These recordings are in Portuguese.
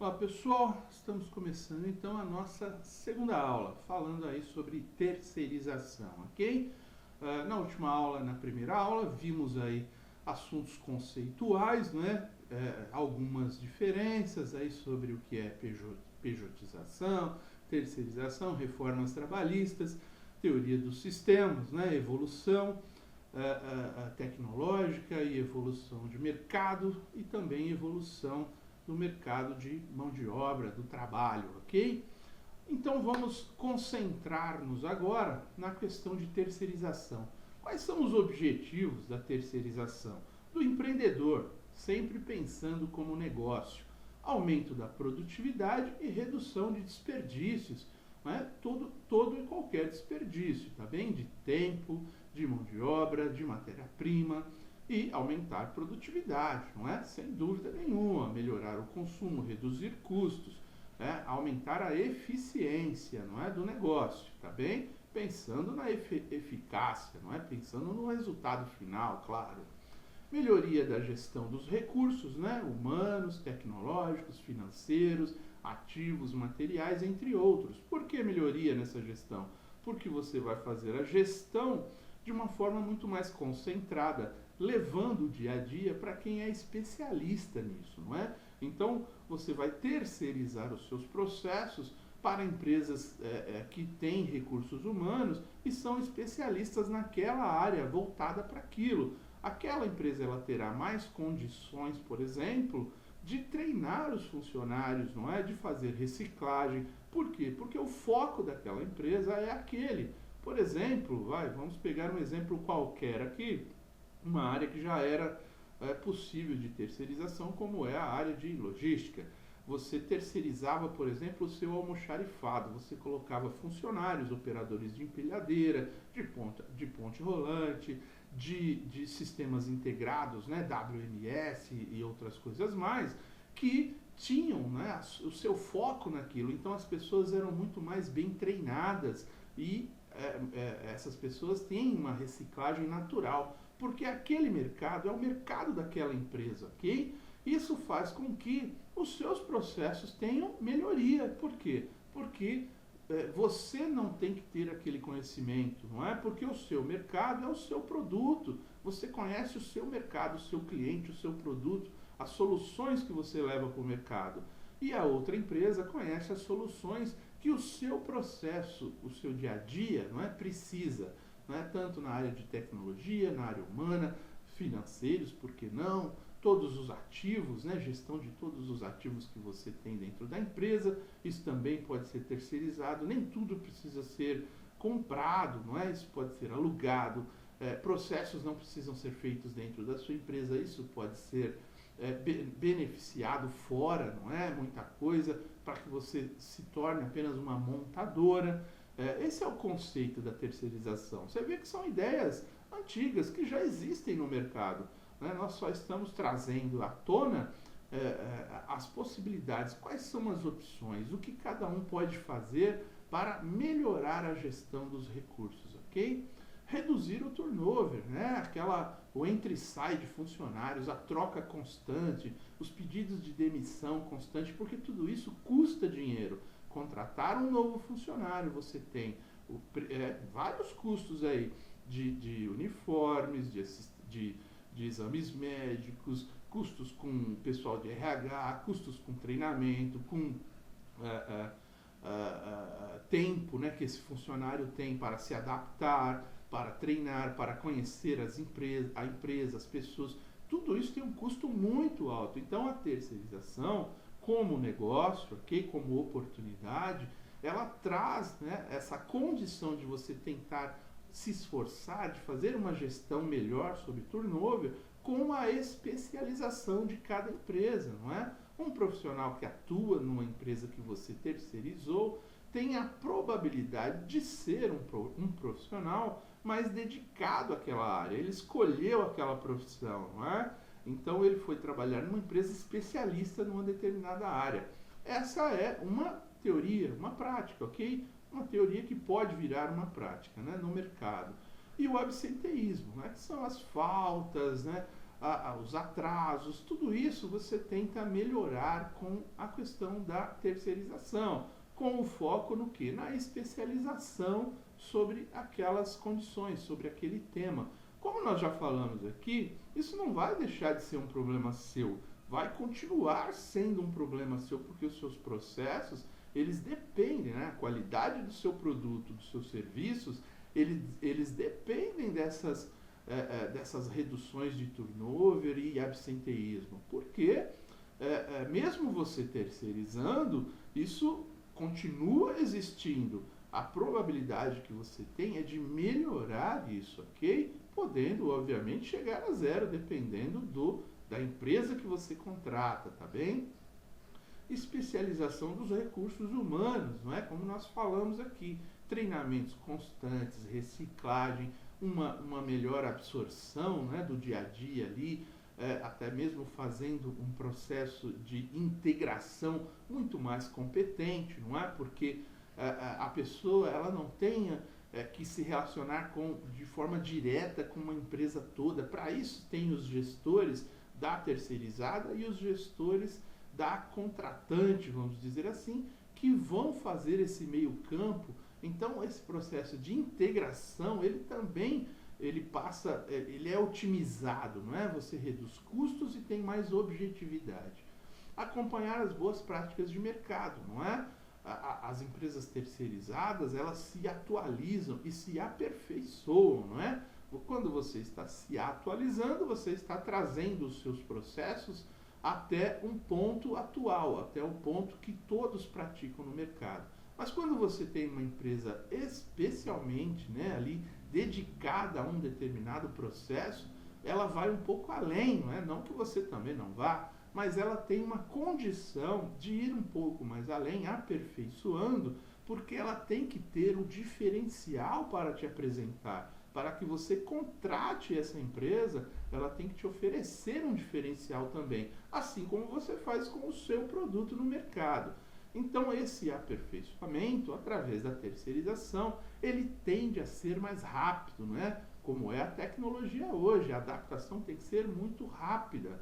Olá pessoal, estamos começando então a nossa segunda aula, falando aí sobre terceirização, ok? Na última aula, na primeira aula, vimos aí assuntos conceituais, né? Algumas diferenças aí sobre o que é pejotização, terceirização, reformas trabalhistas, teoria dos sistemas, né? Evolução tecnológica e evolução de mercado e também evolução do mercado de mão de obra, do trabalho, ok? Então vamos concentrar-nos agora na questão de terceirização. Quais são os objetivos da terceirização? Do empreendedor, sempre pensando como negócio. Aumento da produtividade e redução de desperdícios. Né? Todo e qualquer desperdício, tá bem? De tempo, de mão de obra, de matéria-prima, e aumentar a produtividade, não é? Sem dúvida nenhuma, melhorar o consumo, reduzir custos, aumentar a eficiência, não é, do negócio, tá bem? Pensando na eficácia, não é? Pensando no resultado final, claro. Melhoria da gestão dos recursos, né? Humanos, tecnológicos, financeiros, ativos, materiais, entre outros. Por que melhoria nessa gestão? Porque você vai fazer a gestão de uma forma muito mais concentrada, levando o dia a dia para quem é especialista nisso, não é? Então, você vai terceirizar os seus processos para empresas que têm recursos humanos e são especialistas naquela área voltada para aquilo. Aquela empresa ela terá mais condições, por exemplo, de treinar os funcionários, não é? De fazer reciclagem. Por quê? Porque o foco daquela empresa é aquele. Por exemplo, vamos pegar um exemplo qualquer aqui, uma área que já era possível de terceirização, como é a área de logística. Você terceirizava, por exemplo, o seu almoxarifado, você colocava funcionários, operadores de empilhadeira, de ponte rolante, de sistemas integrados, né, WMS e outras coisas mais, que tinham, né, o seu foco naquilo. Então as pessoas eram muito mais bem treinadas e essas pessoas têm uma reciclagem natural, porque aquele mercado é o mercado daquela empresa, ok? Isso faz com que os seus processos tenham melhoria. Por quê? Porque você não tem que ter aquele conhecimento, não é? Porque o seu mercado é o seu produto. Você conhece o seu mercado, o seu cliente, o seu produto, as soluções que você leva para o mercado. E a outra empresa conhece as soluções que o seu processo, o seu dia a dia, não é, precisa, não é, tanto na área de tecnologia, na área humana, financeiros, por que não, todos os ativos, né, gestão de todos os ativos que você tem dentro da empresa, isso também pode ser terceirizado, nem tudo precisa ser comprado, não é, isso pode ser alugado, processos não precisam ser feitos dentro da sua empresa, isso pode ser beneficiado fora, não é? Muita coisa, para que você se torne apenas uma montadora. Esse é o conceito da terceirização. Você vê que são ideias antigas que já existem no mercado, né? Nós só estamos trazendo à tona as possibilidades, quais são as opções, o que cada um pode fazer para melhorar a gestão dos recursos, ok? Reduzir o turnover, né? O entra e sai de funcionários, a troca constante, os pedidos de demissão constante, porque tudo isso custa dinheiro. Contratar um novo funcionário, você tem vários custos aí de uniformes, de exames médicos, custos com pessoal de RH, custos com treinamento, com tempo, né, que esse funcionário tem para se adaptar, para treinar, para conhecer a empresa, as pessoas. Tudo isso tem um custo muito alto. Então a terceirização, como negócio, okay, como oportunidade, ela traz, né, essa condição de você tentar se esforçar, de fazer uma gestão melhor sobre turnover, com a especialização de cada empresa, não é? Um profissional que atua numa empresa que você terceirizou tem a probabilidade de ser um profissional mais dedicado àquela área. Ele escolheu aquela profissão, não é? Então ele foi trabalhar numa empresa especialista numa determinada área. Essa é uma teoria, uma prática, ok? Uma teoria que pode virar uma prática, né, no mercado. E o absenteísmo, né, que são as faltas, né, os atrasos, tudo isso você tenta melhorar com a questão da terceirização, com o foco no quê? Na especialização sobre aquelas condições, sobre aquele tema. Como nós já falamos aqui, isso não vai deixar de ser um problema seu, vai continuar sendo um problema seu, porque os seus processos, eles dependem, né? A qualidade do seu produto, dos seus serviços, eles dependem dessas reduções de turnover e absenteísmo. Porque, mesmo você terceirizando, isso continua existindo. A probabilidade que você tem é de melhorar isso, ok? Podendo, obviamente, chegar a zero, dependendo da empresa que você contrata, tá bem? Especialização dos recursos humanos, não é? Como nós falamos aqui, treinamentos constantes, reciclagem, uma melhor absorção, né, do dia a dia ali, até mesmo fazendo um processo de integração muito mais competente, não é? Porque a pessoa ela não tenha que se relacionar de forma direta com uma empresa toda. Para isso tem os gestores da terceirizada e os gestores da contratante, vamos dizer assim, que vão fazer esse meio campo. Então esse processo de integração, ele também ele é otimizado, não é? Você reduz custos e tem mais objetividade. Acompanhar as boas práticas de mercado, não é? As empresas terceirizadas, elas se atualizam e se aperfeiçoam, não é? Quando você está se atualizando, você está trazendo os seus processos até um ponto atual, até o ponto que todos praticam no mercado. Mas quando você tem uma empresa especialmente, né, ali dedicada a um determinado processo, ela vai um pouco além, não é? Não que você também não vá, mas ela tem uma condição de ir um pouco mais além, aperfeiçoando, porque ela tem que ter um diferencial para te apresentar. Para que você contrate essa empresa, ela tem que te oferecer um diferencial também, assim como você faz com o seu produto no mercado. Então esse aperfeiçoamento, através da terceirização, ele tende a ser mais rápido, não é? Como é a tecnologia hoje, a adaptação tem que ser muito rápida.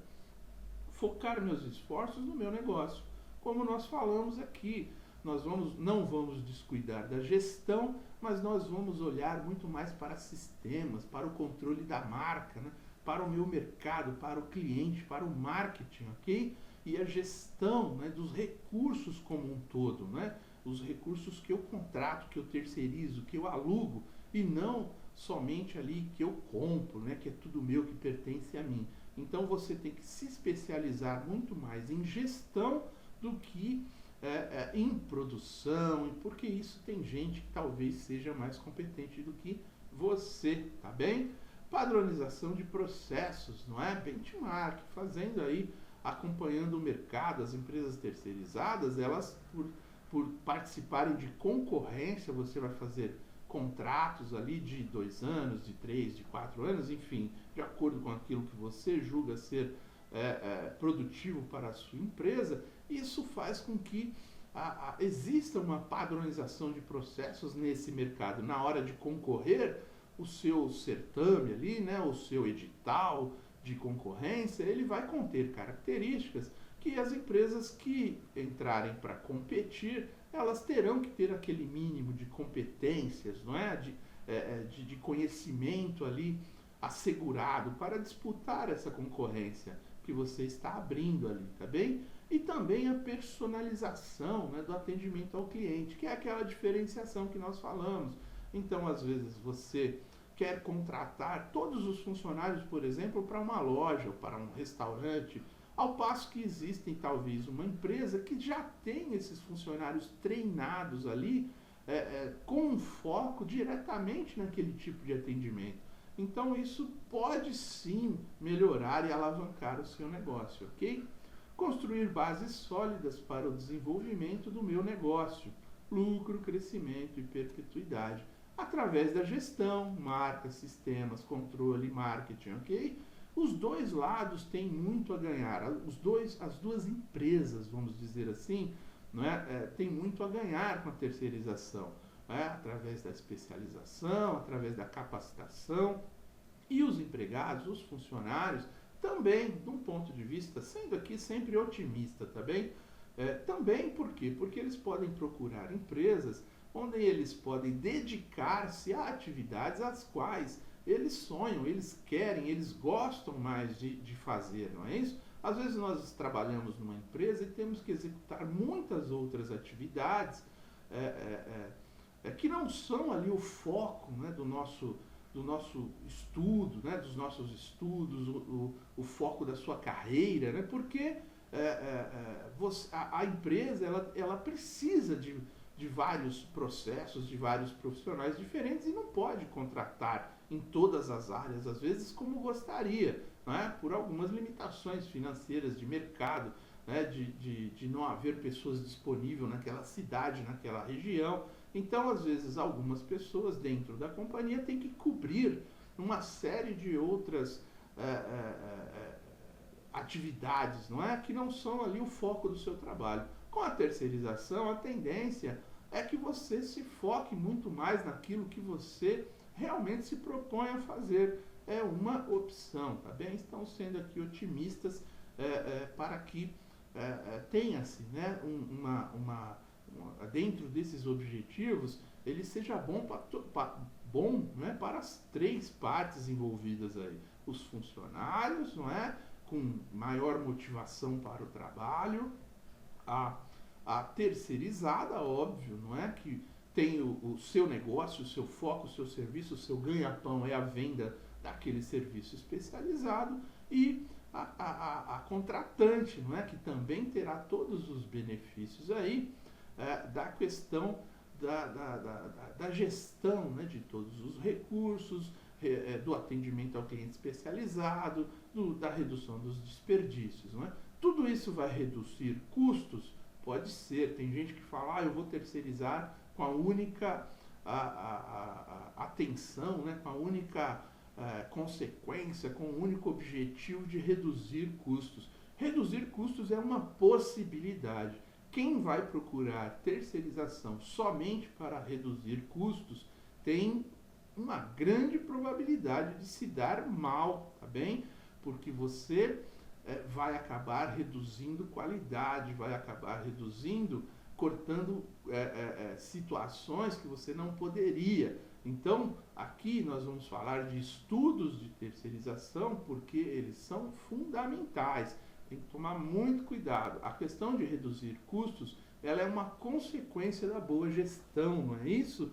Focar meus esforços no meu negócio. Como nós falamos aqui, nós não vamos descuidar da gestão, mas nós vamos olhar muito mais para sistemas, para o controle da marca, né? Para o meu mercado, para o cliente, para o marketing, ok? E a gestão, né, dos recursos como um todo, né? Os recursos que eu contrato, que eu terceirizo, que eu alugo, e não somente ali que eu compro, né, que é tudo meu, que pertence a mim. Então você tem que se especializar muito mais em gestão do que em produção, porque isso tem gente que talvez seja mais competente do que você, tá bem? Padronização de processos, não é? Benchmark, fazendo aí, acompanhando o mercado, as empresas terceirizadas, elas por participarem de concorrência, você vai fazer contratos ali de 2 anos, de 3, de 4 anos, enfim, de acordo com aquilo que você julga ser produtivo para a sua empresa. Isso faz com que exista uma padronização de processos nesse mercado. Na hora de concorrer, o seu certame ali, né, o seu edital de concorrência, ele vai conter características que as empresas que entrarem para competir, elas terão que ter aquele mínimo de competências, não é? De conhecimento ali assegurado para disputar essa concorrência que você está abrindo ali, tá bem? E também a personalização, né, do atendimento ao cliente, que é aquela diferenciação que nós falamos. Então, às vezes, você quer contratar todos os funcionários, por exemplo, para uma loja ou para um restaurante, ao passo que existem talvez uma empresa que já tem esses funcionários treinados ali, com um foco diretamente naquele tipo de atendimento. Então isso pode sim melhorar e alavancar o seu negócio, ok? Construir bases sólidas para o desenvolvimento do meu negócio, lucro, crescimento e perpetuidade, através da gestão, marcas, sistemas, controle, marketing, ok? Os dois lados têm muito a ganhar, as duas empresas, vamos dizer assim, não é? Tem muito a ganhar com a terceirização, através da especialização, através da capacitação, e os empregados, os funcionários, Também, de um ponto de vista, sendo aqui sempre otimista, tá bem? Também por quê? Porque eles podem procurar empresas onde eles podem dedicar-se a atividades às quais eles sonham, eles querem, eles gostam mais de fazer, não é isso? Às vezes nós trabalhamos numa empresa e temos que executar muitas outras atividades que não são ali o foco, né, do nosso estudo, né, dos nossos estudos, o foco da sua carreira, né, porque a empresa ela precisa de vários processos, de vários profissionais diferentes e não pode contratar em todas as áreas, às vezes, como gostaria, né, por algumas limitações financeiras de mercado, né, de não haver pessoas disponíveis naquela cidade, naquela região. Então, às vezes, algumas pessoas dentro da companhia têm que cobrir uma série de outras atividades, não é? Que não são ali o foco do seu trabalho. Com a terceirização, a tendência é que você se foque muito mais naquilo que você realmente se propõe a fazer. É uma opção, tá bem? Estão sendo aqui otimistas para que tenha-se, né, dentro desses objetivos, ele seja bom, né, para as três partes envolvidas aí. Os funcionários, não é? Com maior motivação para o trabalho, a terceirizada, óbvio, não é? Que tem o seu negócio, o seu foco, o seu serviço, o seu ganha-pão é a venda daquele serviço especializado, e a contratante, não é? Que também terá todos os benefícios aí da questão da gestão, né, de todos os recursos, do atendimento ao cliente especializado, da redução dos desperdícios. Não é? Tudo isso vai reduzir custos? Pode ser. Tem gente que fala, eu vou terceirizar com a única atenção, né, com a única consequência, com o único objetivo de reduzir custos. Reduzir custos é uma possibilidade. Quem vai procurar terceirização somente para reduzir custos tem uma grande probabilidade de se dar mal, tá bem? Porque você vai acabar reduzindo qualidade, vai acabar reduzindo, cortando situações que você não poderia. Então, aqui nós vamos falar de estudos de terceirização, porque eles são fundamentais. Tem que tomar muito cuidado. A questão de reduzir custos, ela é uma consequência da boa gestão, não é isso?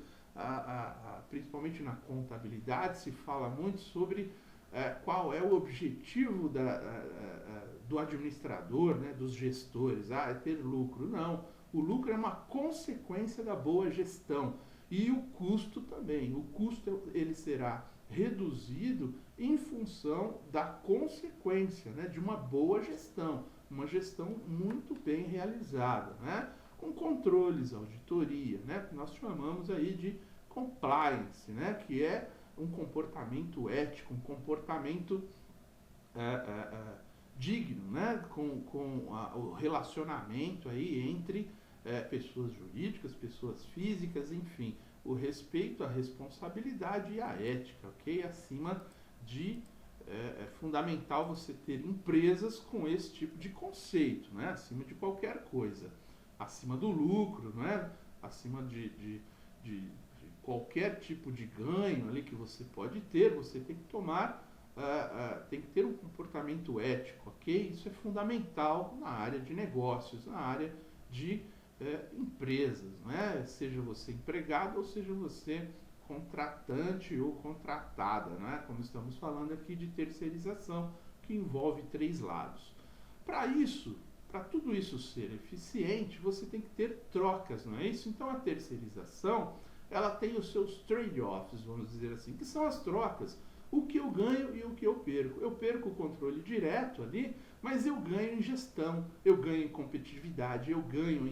Principalmente na contabilidade, se fala muito sobre qual é o objetivo do administrador, né, dos gestores. É ter lucro. Não. O lucro é uma consequência da boa gestão. E o custo também. O custo ele será reduzido em função da consequência, né, de uma boa gestão. Uma gestão muito bem realizada, né, com controles, auditoria, né, que nós chamamos aí de compliance, né, que é um comportamento ético, um comportamento digno, né, com o relacionamento aí entre pessoas jurídicas, pessoas físicas, enfim, o respeito, a responsabilidade e a ética, ok? Acima de é fundamental você ter empresas com esse tipo de conceito, né? Acima de qualquer coisa, acima do lucro, né? Acima de qualquer tipo de ganho ali que você pode ter, você tem que tomar, tem que ter um comportamento ético, ok? Isso é fundamental na área de negócios, na área de empresas, né? Seja você empregado ou seja você contratante ou contratada, né? Como estamos falando aqui de terceirização, que envolve três lados. Para tudo isso ser eficiente, você tem que ter trocas, não é isso? Então a terceirização, ela tem os seus trade-offs, vamos dizer assim, que são as trocas. O que eu ganho e o que eu perco. Eu perco o controle direto ali, mas eu ganho em gestão, eu ganho em competitividade, eu ganho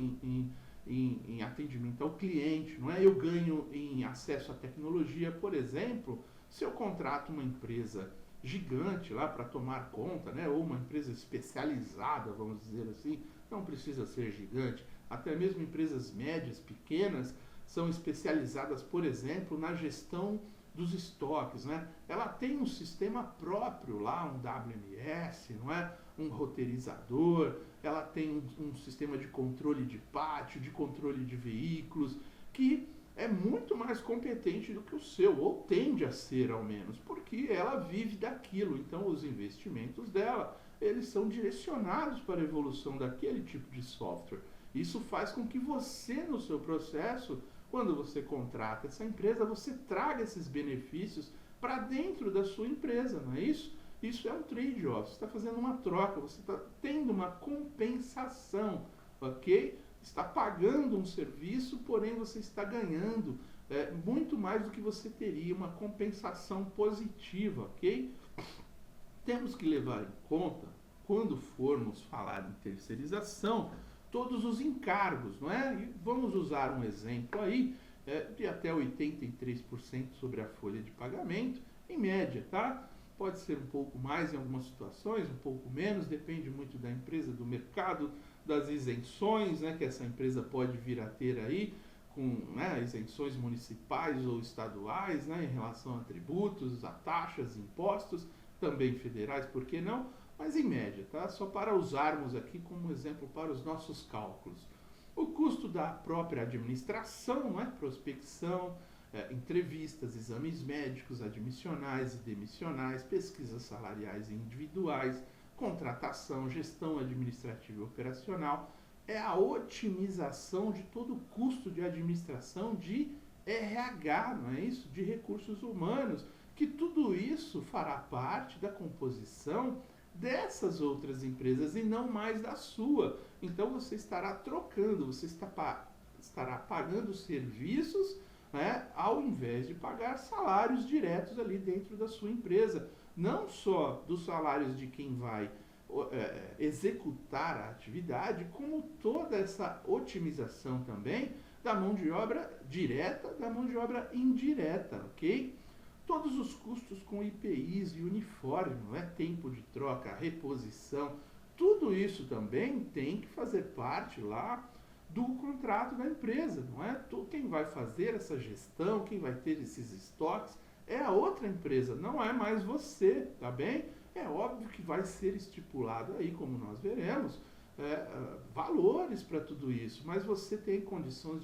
em atendimento ao cliente, não é? Eu ganho em acesso à tecnologia. Por exemplo, se eu contrato uma empresa gigante lá para tomar conta, né? Ou uma empresa especializada, vamos dizer assim, não precisa ser gigante, até mesmo empresas médias, pequenas, são especializadas, por exemplo, na gestão dos estoques, né? Ela tem um sistema próprio lá, um WMS, não é? Um roteirizador, ela tem um sistema de controle de pátio, de controle de veículos, que é muito mais competente do que o seu, ou tende a ser ao menos, porque ela vive daquilo. Então os investimentos dela, eles são direcionados para a evolução daquele tipo de software. Isso faz com que você, no seu processo, quando você contrata essa empresa, você traga esses benefícios para dentro da sua empresa, não é isso? Isso é um trade-off, você está fazendo uma troca, você está tendo uma compensação, ok? Está pagando um serviço, porém você está ganhando muito mais do que você teria, uma compensação positiva, ok? Temos que levar em conta, quando formos falar em terceirização, todos os encargos, não é? E vamos usar um exemplo aí, de até 83% sobre a folha de pagamento, em média, tá? Pode ser um pouco mais em algumas situações, um pouco menos, depende muito da empresa, do mercado, das isenções, né, que essa empresa pode vir a ter aí, com, né, isenções municipais ou estaduais, né, em relação a tributos, a taxas, impostos, também federais, por que não? Mas em média, tá? Só para usarmos aqui como exemplo para os nossos cálculos. O custo da própria administração, né, prospecção, entrevistas, exames médicos admissionais e demissionais, pesquisas salariais e individuais, contratação, gestão administrativa e operacional, é a otimização de todo o custo de administração de RH, não é isso? De recursos humanos, que tudo isso fará parte da composição dessas outras empresas e não mais da sua. Então você estará trocando, você estará pagando serviços, né, ao invés de pagar salários diretos ali dentro da sua empresa. Não só dos salários de quem vai executar a atividade, como toda essa otimização também da mão de obra direta, da mão de obra indireta, ok? Todos os custos com IPIs e uniforme, não é? Tempo de troca, reposição, tudo isso também tem que fazer parte lá do contrato da empresa, não é? Quem vai fazer essa gestão, quem vai ter esses estoques, é a outra empresa, não é mais você, tá bem? É óbvio que vai ser estipulado aí, como nós veremos, valores para tudo isso, mas você tem condição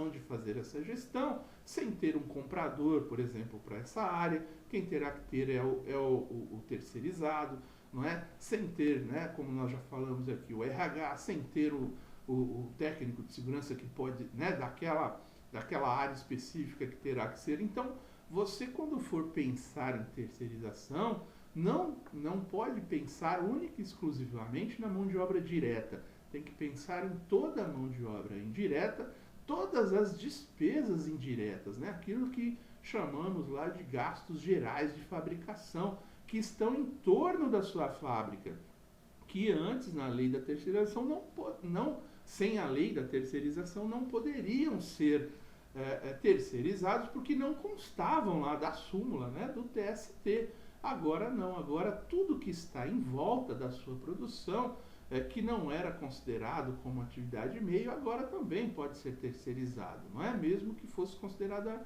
de fazer essa gestão sem ter um comprador, por exemplo, para essa área. Quem terá que ter é o terceirizado, não é? Sem ter, né, como nós já falamos aqui, o RH, sem ter o técnico de segurança que pode, né, daquela área específica que terá que ser. Então, você, quando for pensar em terceirização, não pode pensar única e exclusivamente na mão de obra direta. Tem que pensar em toda a mão de obra indireta, todas as despesas indiretas, né? Aquilo que chamamos lá de gastos gerais de fabricação, que estão em torno da sua fábrica, que antes, na lei da terceirização, sem a lei da terceirização, não poderiam ser terceirizados, porque não constavam lá da súmula, né, do TST. Agora não, agora tudo que está em volta da sua produção, que não era considerado como atividade meio, agora também pode ser terceirizado, não é? Mesmo que fosse considerada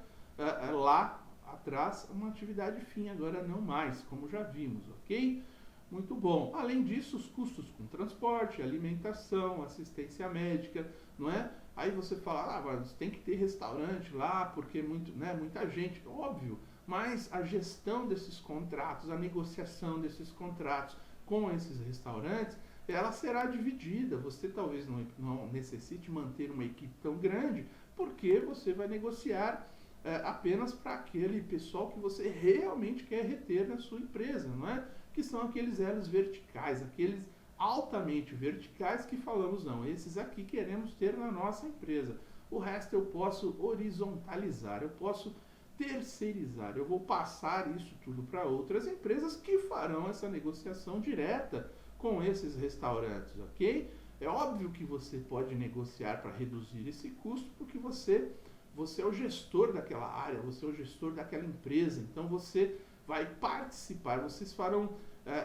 lá atrás uma atividade fim, agora não mais, como já vimos, ok? Muito bom. Além disso, os custos com transporte, alimentação, assistência médica, não é? Aí você fala, mas tem que ter restaurante lá, porque muita gente, óbvio, mas a gestão desses contratos, a negociação desses contratos com esses restaurantes, ela será dividida. Você talvez não necessite manter uma equipe tão grande, porque você vai negociar apenas para aquele pessoal que você realmente quer reter na sua empresa, não é? Que são aqueles elos verticais, aqueles altamente verticais que falamos, não, esses aqui queremos ter na nossa empresa. O resto eu posso horizontalizar, eu posso terceirizar, eu vou passar isso tudo para outras empresas que farão essa negociação direta com esses restaurantes, ok? É óbvio que você pode negociar para reduzir esse custo, porque você é o gestor daquela área, você é o gestor daquela empresa, então você vai participar, vocês farão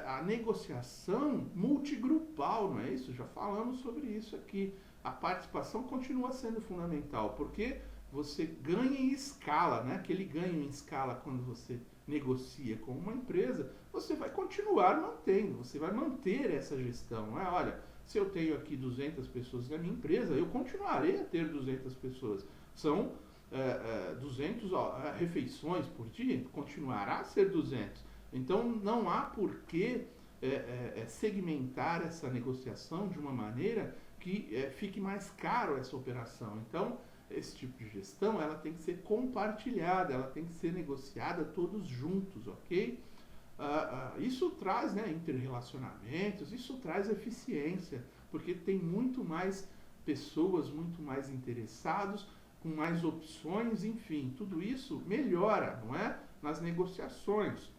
a negociação multigrupal, não é isso? Já falamos sobre isso aqui. A participação continua sendo fundamental, porque você ganha em escala, né? Aquele ganho em escala quando você negocia com uma empresa, você vai continuar mantendo, você vai manter essa gestão, não é? Olha, se eu tenho aqui 200 pessoas na minha empresa, eu continuarei a ter 200 pessoas. São 200 refeições por dia, continuará a ser 200. Então, não há por que segmentar essa negociação de uma maneira que fique mais caro essa operação. Então, esse tipo de gestão, ela tem que ser compartilhada, ela tem que ser negociada todos juntos, ok? Isso traz, né, interrelacionamentos, isso traz eficiência, porque tem muito mais pessoas, muito mais interessados, com mais opções, enfim, tudo isso melhora, não é? Nas negociações,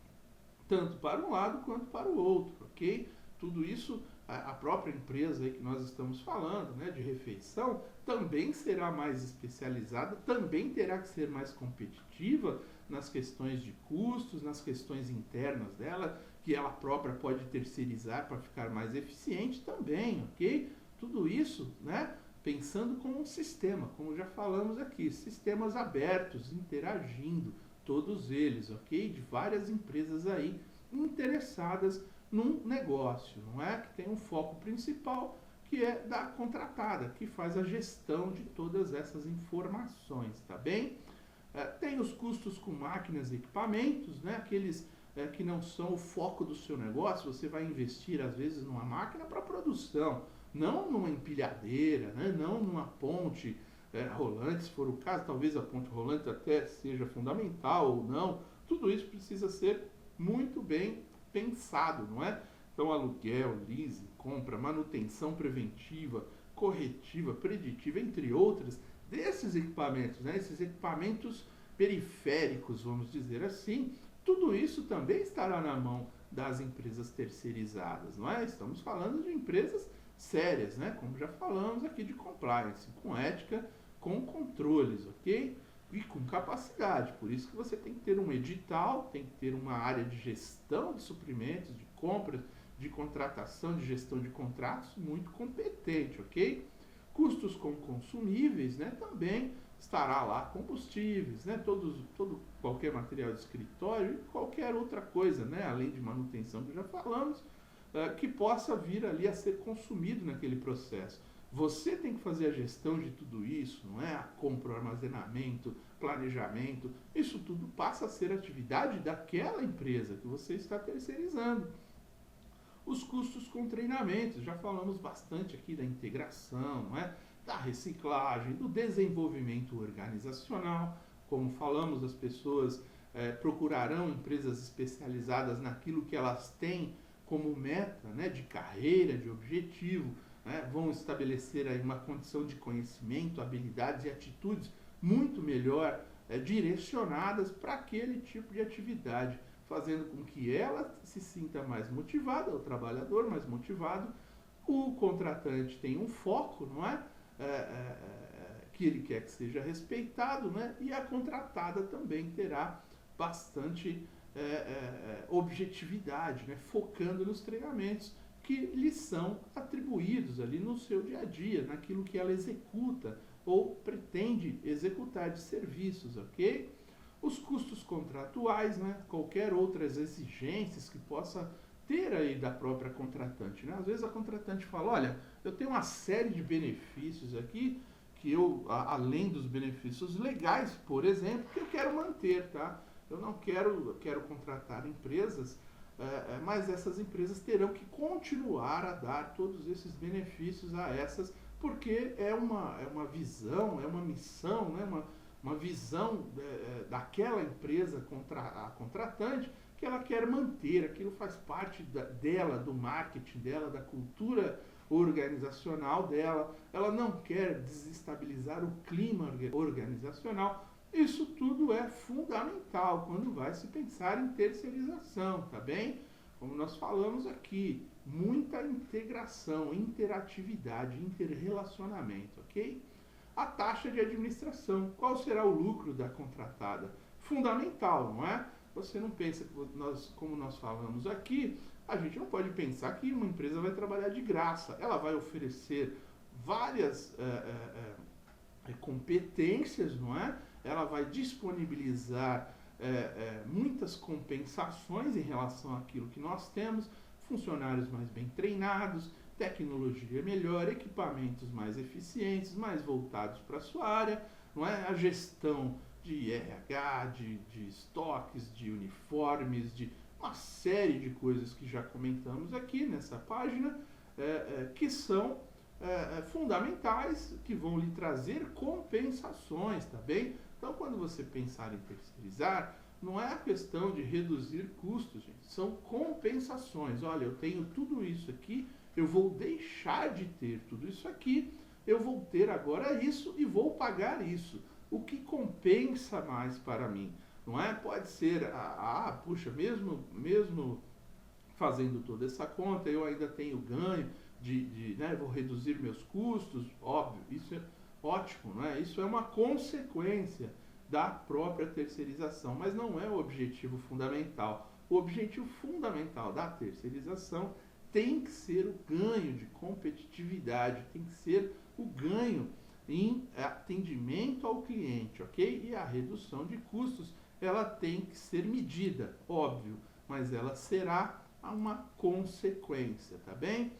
tanto para um lado quanto para o outro, ok? Tudo isso, a própria empresa aí que nós estamos falando, né, de refeição, também será mais especializada, também terá que ser mais competitiva nas questões de custos, nas questões internas dela, que ela própria pode terceirizar para ficar mais eficiente também, ok? Tudo isso, né, pensando como um sistema, como já falamos aqui, sistemas abertos, interagindo, todos eles, ok? De várias empresas aí interessadas num negócio, não é? Que tem um foco principal, que é da contratada, que faz a gestão de todas essas informações, tá bem? Tem os custos com máquinas e equipamentos, né? Aqueles que não são o foco do seu negócio, você vai investir às vezes numa máquina para produção, não numa empilhadeira, né? Não numa ponte rolante, se for o caso, talvez a ponte rolante até seja fundamental ou não, tudo isso precisa ser muito bem pensado, não é? Então, aluguel, leasing, compra, manutenção preventiva, corretiva, preditiva, entre outras, desses equipamentos, né? Esses equipamentos periféricos, vamos dizer assim, tudo isso também estará na mão das empresas terceirizadas, não é? Estamos falando de empresas sérias, né? Como já falamos aqui de compliance, com ética, com controles, ok? E com capacidade. Por isso que você tem que ter um edital, tem que ter uma área de gestão de suprimentos, de compras, de contratação, de gestão de contratos muito competente, ok? Custos com consumíveis, né? Também estará lá combustíveis, né? Qualquer material de escritório e qualquer outra coisa, né? Além de manutenção que já falamos, que possa vir ali a ser consumido naquele processo. Você tem que fazer a gestão de tudo isso, não é? A compra, o armazenamento, planejamento, isso tudo passa a ser atividade daquela empresa que você está terceirizando. Os custos com treinamento, já falamos bastante aqui da integração, não é? Da reciclagem, do desenvolvimento organizacional. Como falamos, as pessoas procurarão empresas especializadas naquilo que elas têm como meta, né? De carreira, de objetivo. Vão estabelecer aí uma condição de conhecimento, habilidades e atitudes muito melhor direcionadas para aquele tipo de atividade, fazendo com que ela se sinta mais motivada, o trabalhador mais motivado, o contratante tem um foco, não é? Que ele quer que seja respeitado, né? E a contratada também terá bastante objetividade, né? Focando nos treinamentos que lhe são atribuídos ali no seu dia a dia, naquilo que ela executa ou pretende executar de serviços, ok? Os custos contratuais, né? Qualquer outras exigências que possa ter aí da própria contratante, né? Às vezes a contratante fala, olha, eu tenho uma série de benefícios aqui, que eu, além dos benefícios legais, por exemplo, que eu quero manter, tá? Eu não quero contratar empresas, mas essas empresas terão que continuar a dar todos esses benefícios a essas, porque é uma visão, é uma missão, né? Uma visão daquela empresa a contratante, que ela quer manter, aquilo faz parte dela, do marketing dela, da cultura organizacional dela, ela não quer desestabilizar o clima organizacional. Isso tudo é fundamental quando vai se pensar em terceirização, tá bem? Como nós falamos aqui, muita integração, interatividade, interrelacionamento, ok? A taxa de administração, qual será o lucro da contratada? Fundamental, não é? Você não pensa que como nós falamos aqui, a gente não pode pensar que uma empresa vai trabalhar de graça. Ela vai oferecer várias competências, não é? Ela vai disponibilizar muitas compensações em relação àquilo que nós temos, funcionários mais bem treinados, tecnologia melhor, equipamentos mais eficientes, mais voltados para a sua área, não é? A gestão de RH, de estoques, de uniformes, de uma série de coisas que já comentamos aqui nessa página, que são fundamentais, que vão lhe trazer compensações, tá bem? Então, quando você pensar em terceirizar, não é a questão de reduzir custos, gente, são compensações. Olha, eu tenho tudo isso aqui, eu vou deixar de ter tudo isso aqui, eu vou ter agora isso e vou pagar isso. O que compensa mais para mim? Não é? Pode ser, puxa, mesmo fazendo toda essa conta, eu ainda tenho ganho né, vou reduzir meus custos, óbvio, isso é ótimo, não é? Isso é uma consequência da própria terceirização, mas não é o objetivo fundamental. O objetivo fundamental da terceirização tem que ser o ganho de competitividade, tem que ser o ganho em atendimento ao cliente, ok? E a redução de custos, ela tem que ser medida, óbvio, mas ela será uma consequência, tá bem?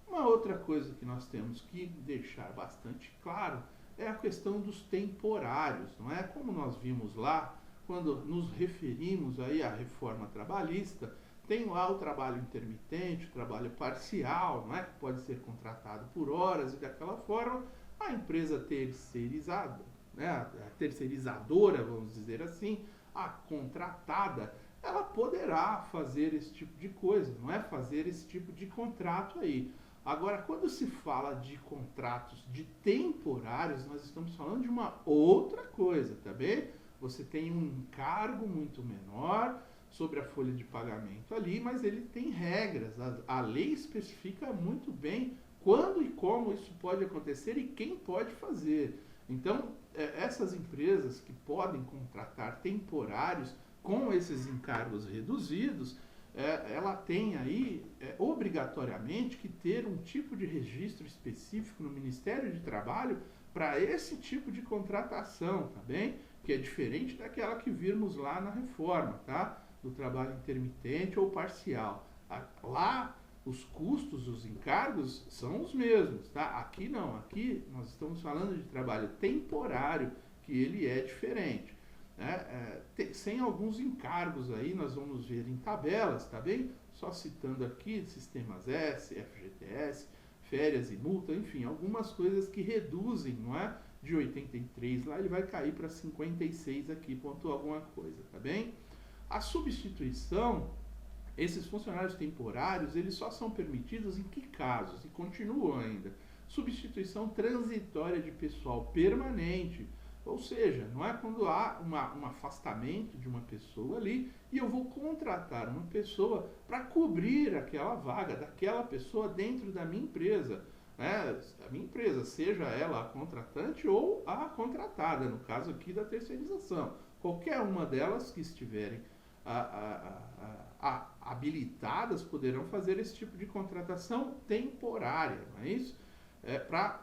Uma outra coisa que nós temos que deixar bastante claro é a questão dos temporários, não é? Como nós vimos lá, quando nos referimos aí à reforma trabalhista, tem lá o trabalho intermitente, o trabalho parcial, não é? Que pode ser contratado por horas e daquela forma a empresa terceirizada, né? A terceirizadora, vamos dizer assim, a contratada, ela poderá fazer esse tipo de coisa, não é? Fazer esse tipo de contrato aí. Agora, quando se fala de contratos de temporários, nós estamos falando de uma outra coisa, tá bem? Você tem um encargo muito menor sobre a folha de pagamento ali, mas ele tem regras. A lei especifica muito bem quando e como isso pode acontecer e quem pode fazer. Então, essas empresas que podem contratar temporários com esses encargos reduzidos, ela tem aí obrigatoriamente que ter um tipo de registro específico no Ministério de Trabalho para esse tipo de contratação, tá bem? Que é diferente daquela que vimos lá na reforma, tá? Do trabalho intermitente ou parcial. Lá, os custos, os encargos são os mesmos, tá? Aqui não, aqui nós estamos falando de trabalho temporário, que ele é diferente. Sem alguns encargos aí, nós vamos ver em tabelas, tá bem? Só citando aqui, sistemas S, FGTS, férias e multa, enfim, algumas coisas que reduzem, não é? De 83 lá, ele vai cair para 56 aqui, ponto alguma coisa, tá bem? A substituição, esses funcionários temporários, eles só são permitidos em que casos? E continuam ainda. Substituição transitória de pessoal permanente. Ou seja, não é quando há um afastamento de uma pessoa ali e eu vou contratar uma pessoa para cobrir aquela vaga daquela pessoa dentro da minha empresa. A minha empresa, seja ela a contratante ou a contratada, no caso aqui da terceirização. Qualquer uma delas que estiverem habilitadas poderão fazer esse tipo de contratação temporária, não é isso? Para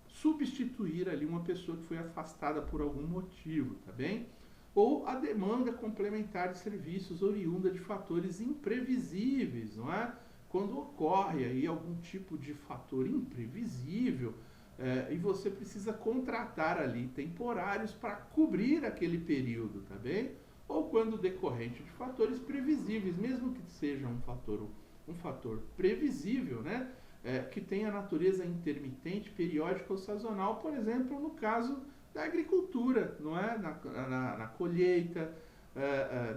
substituir ali uma pessoa que foi afastada por algum motivo, tá bem? Ou a demanda complementar de serviços oriunda de fatores imprevisíveis, não é? Quando ocorre aí algum tipo de fator imprevisível e você precisa contratar ali temporários para cobrir aquele período, tá bem? Ou quando decorrente de fatores previsíveis, mesmo que seja um fator previsível, né? Que tem a natureza intermitente, periódica ou sazonal, por exemplo, no caso da agricultura, não é? Na colheita,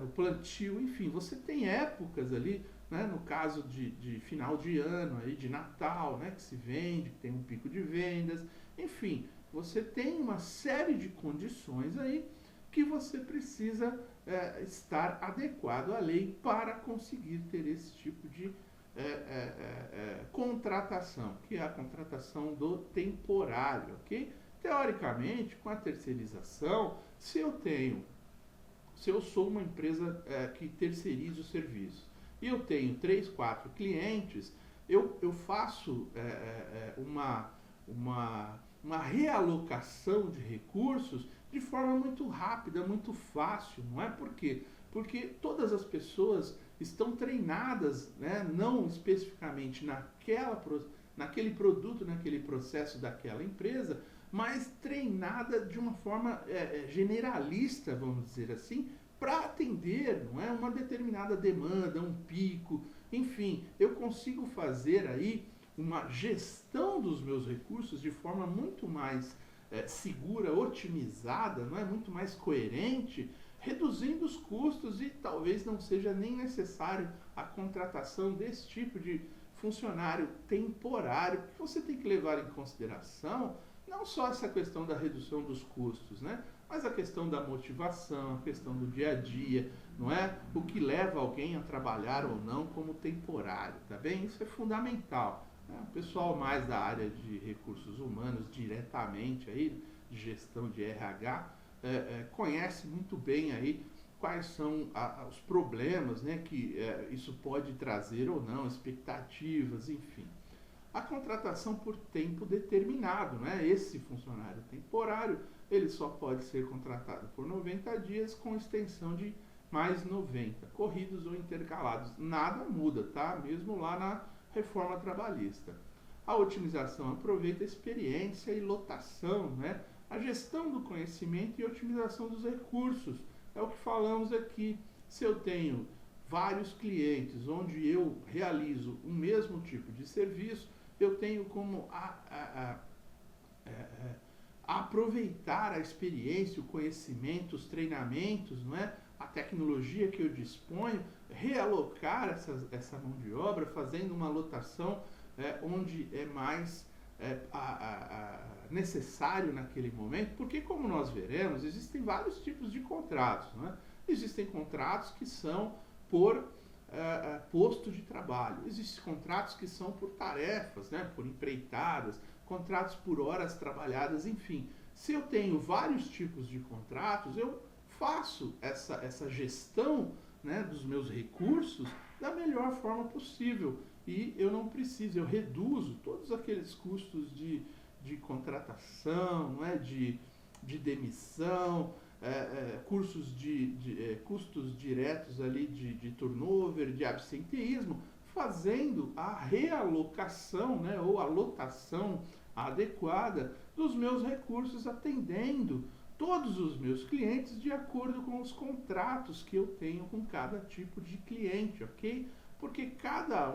no plantio, enfim, você tem épocas ali, né? No caso de final de ano, aí, de Natal, né? Que se vende, que tem um pico de vendas, enfim, você tem uma série de condições aí que você precisa estar adequado à lei para conseguir ter esse tipo de contratação, que é a contratação do temporário, ok? Teoricamente, com a terceirização, se eu sou uma empresa que terceiriza o serviço e eu tenho 3, 4 clientes, eu faço uma realocação de recursos de forma muito rápida, muito fácil, não é? Por quê? Porque todas as pessoas estão treinadas, né, não especificamente naquele produto, naquele processo daquela empresa, mas treinada de uma forma generalista, vamos dizer assim, para atender, não é, uma determinada demanda, um pico, enfim, eu consigo fazer aí uma gestão dos meus recursos de forma muito mais segura, otimizada, não é, muito mais coerente, reduzindo os custos e talvez não seja nem necessário a contratação desse tipo de funcionário temporário, porque você tem que levar em consideração não só essa questão da redução dos custos, né? Mas a questão da motivação, a questão do dia a dia, não é? O que leva alguém a trabalhar ou não como temporário, tá bem? Isso é fundamental. Né? O pessoal mais da área de recursos humanos, diretamente aí, de gestão de RH, conhece muito bem aí quais são os problemas, né, que isso pode trazer ou não, expectativas, enfim. A contratação por tempo determinado, né? Esse funcionário temporário, ele só pode ser contratado por 90 dias com extensão de mais 90, corridos ou intercalados. Nada muda, tá? Mesmo lá na reforma trabalhista. A otimização aproveita a experiência e lotação, né? A gestão do conhecimento e otimização dos recursos. É o que falamos aqui. Se eu tenho vários clientes onde eu realizo o mesmo tipo de serviço, eu tenho como aproveitar a experiência, o conhecimento, os treinamentos, não é? A tecnologia que eu disponho, realocar essa mão de obra, fazendo uma lotação onde é mais necessário naquele momento, porque como nós veremos, existem vários tipos de contratos, não é? Existem contratos que são por posto de trabalho, existem contratos que são por tarefas, né? Por empreitadas, contratos por horas trabalhadas, enfim. Se eu tenho vários tipos de contratos, eu faço essa gestão, né, dos meus recursos da melhor forma possível. E eu não preciso, eu reduzo todos aqueles custos de contratação, não é? de demissão, custos diretos ali de turnover, de absenteísmo, fazendo a realocação, né, ou a lotação adequada dos meus recursos, atendendo todos os meus clientes de acordo com os contratos que eu tenho com cada tipo de cliente, ok? Porque cada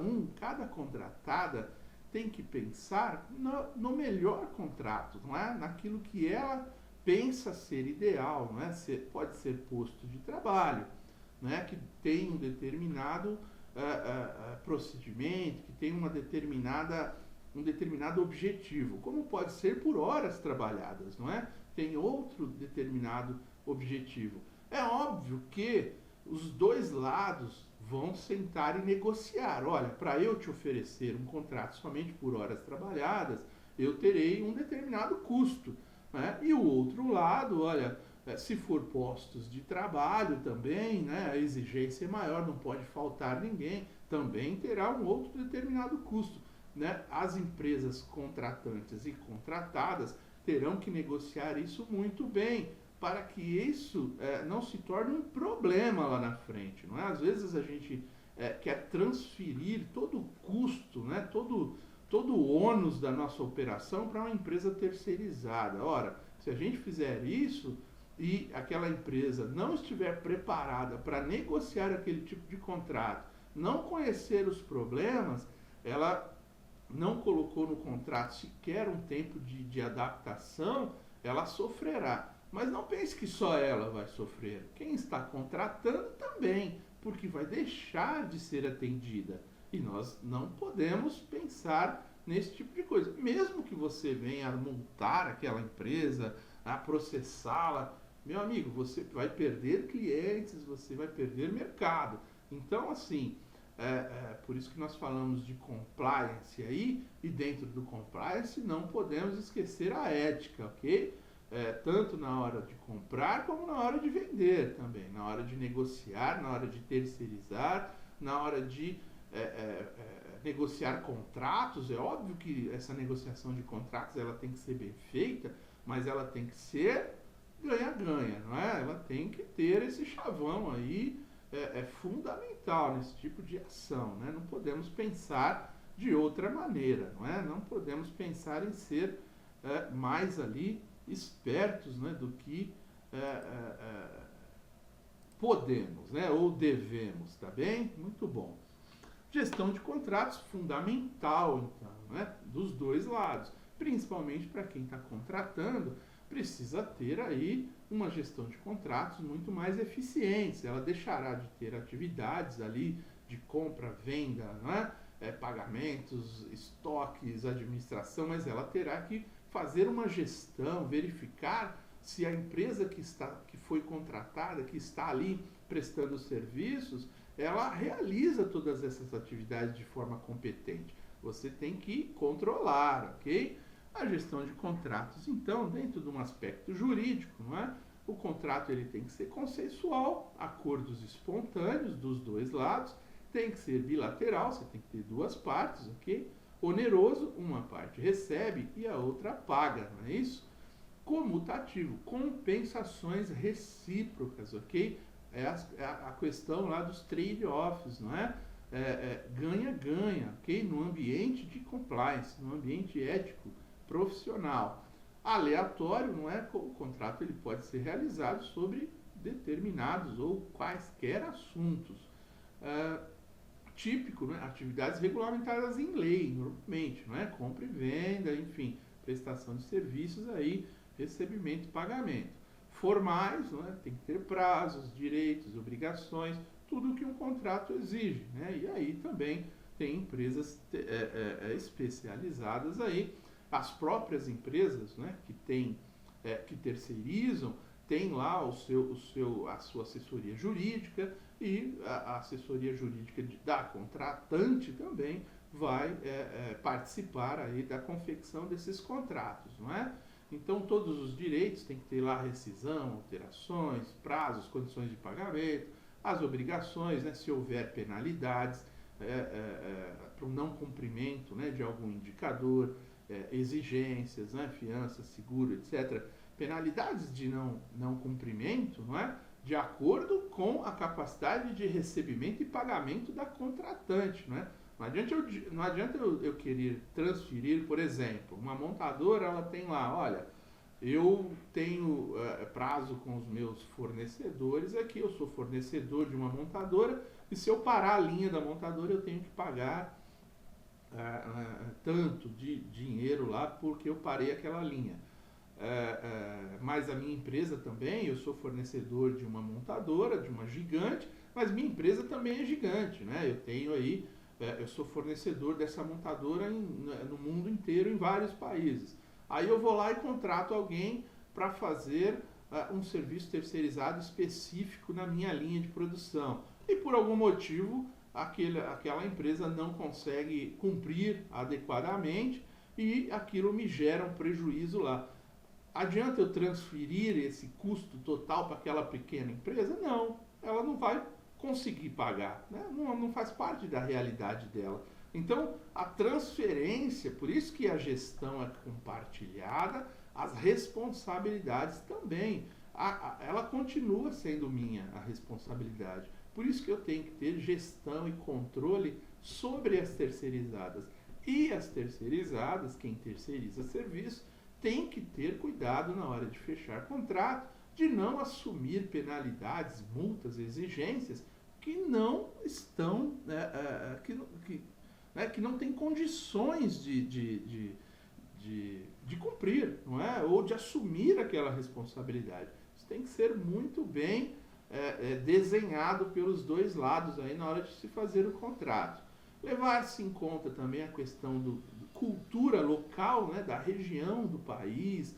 contratada tem que pensar no melhor contrato, não é? Naquilo que ela pensa ser ideal, não é? Pode ser posto de trabalho, né? Que tem um determinado procedimento, que tem um determinado objetivo, como pode ser por horas trabalhadas, não é? Tem outro determinado objetivo. É óbvio que os dois lados vão sentar e negociar. Olha, para eu te oferecer um contrato somente por horas trabalhadas, eu terei um determinado custo, né? E o outro lado, olha, se for postos de trabalho também, né, a exigência é maior, não pode faltar ninguém, também terá um outro determinado custo, né? As empresas contratantes e contratadas terão que negociar isso muito bem, para que isso não se torne um problema lá na frente, não é? Às vezes a gente quer transferir todo o custo, né, todo o ônus da nossa operação para uma empresa terceirizada. Ora, se a gente fizer isso e aquela empresa não estiver preparada para negociar aquele tipo de contrato, não conhecer os problemas, ela não colocou no contrato sequer um tempo de adaptação, ela sofrerá. Mas não pense que só ela vai sofrer. Quem está contratando também, porque vai deixar de ser atendida. E nós não podemos pensar nesse tipo de coisa. Mesmo que você venha a multar aquela empresa, a processá-la, meu amigo, você vai perder clientes, você vai perder mercado. Então, assim, por isso que nós falamos de compliance aí, e dentro do compliance não podemos esquecer a ética, ok? Tanto na hora de comprar como na hora de vender também, na hora de negociar, na hora de terceirizar, na hora de negociar contratos, é óbvio que essa negociação de contratos ela tem que ser bem feita, mas ela tem que ser ganha-ganha, não é? Ela tem que ter esse chavão aí, é fundamental nesse tipo de ação, né? Não podemos pensar de outra maneira, não é? Não podemos pensar em ser mais ali espertos, né, do que podemos, né, ou devemos, tá bem? Muito bom. Gestão de contratos, fundamental, então, né, dos dois lados, principalmente para quem está contratando, precisa ter aí uma gestão de contratos muito mais eficiente. Ela deixará de ter atividades ali de compra, venda, não é? Pagamentos, estoques, administração, mas ela terá que fazer uma gestão, verificar se a empresa que foi contratada, que está ali prestando serviços, ela realiza todas essas atividades de forma competente. Você tem que controlar, ok? A gestão de contratos, então, dentro de um aspecto jurídico, não é? O contrato ele tem que ser consensual, acordos espontâneos dos dois lados, tem que ser bilateral, você tem que ter duas partes, ok? Oneroso, uma parte recebe e a outra paga, não é isso? Comutativo, compensações recíprocas, ok? É a questão lá dos trade-offs, não é? Ganha-ganha, ok? No ambiente de compliance, no ambiente ético, profissional. Aleatório, não é? O contrato ele pode ser realizado sobre determinados ou quaisquer assuntos. Típico, né? Atividades regulamentadas em lei, normalmente, não é? Compra e venda, enfim, prestação de serviços aí, recebimento e pagamento. Formais, não é? Tem que ter prazos, direitos, obrigações, tudo o que um contrato exige, né? E aí também tem empresas especializadas aí, as próprias empresas, né, que terceirizam, tem lá a sua assessoria jurídica, e a assessoria jurídica da contratante também vai participar aí da confecção desses contratos, não é? Então todos os direitos tem que ter lá rescisão, alterações, prazos, condições de pagamento, as obrigações, né, se houver penalidades para o não cumprimento, né, de algum indicador, exigências, né, fiança, seguro, etc. Penalidades de não cumprimento, não é? De acordo com a capacidade de recebimento e pagamento da contratante, não é? Não adianta eu querer transferir, por exemplo, uma montadora, ela tem lá, olha, eu tenho prazo com os meus fornecedores aqui, eu sou fornecedor de uma montadora, e se eu parar a linha da montadora, eu tenho que pagar tanto de dinheiro lá porque eu parei aquela linha. Mas a minha empresa também, eu sou fornecedor de uma montadora, de uma gigante, mas minha empresa também é gigante, né? Eu tenho aí, eu sou fornecedor dessa montadora no mundo inteiro, em vários países. Aí eu vou lá e contrato alguém para fazer um serviço terceirizado específico na minha linha de produção. E por algum motivo, aquela empresa não consegue cumprir adequadamente e aquilo me gera um prejuízo lá. Adianta eu transferir esse custo total para aquela pequena empresa? Não, ela não vai conseguir pagar, né? Não faz parte da realidade dela. Então, a transferência, por isso que a gestão é compartilhada, as responsabilidades também. Ela continua sendo minha, a responsabilidade. Por isso que eu tenho que ter gestão e controle sobre as terceirizadas. E as terceirizadas, quem terceiriza serviço, tem que ter cuidado na hora de fechar contrato, de não assumir penalidades, multas, exigências que não estão, que não tem condições de cumprir, não é? Ou de assumir aquela responsabilidade. Isso tem que ser muito bem desenhado pelos dois lados aí na hora de se fazer o contrato. Levar-se em conta também a questão da cultura local, né, da região do país,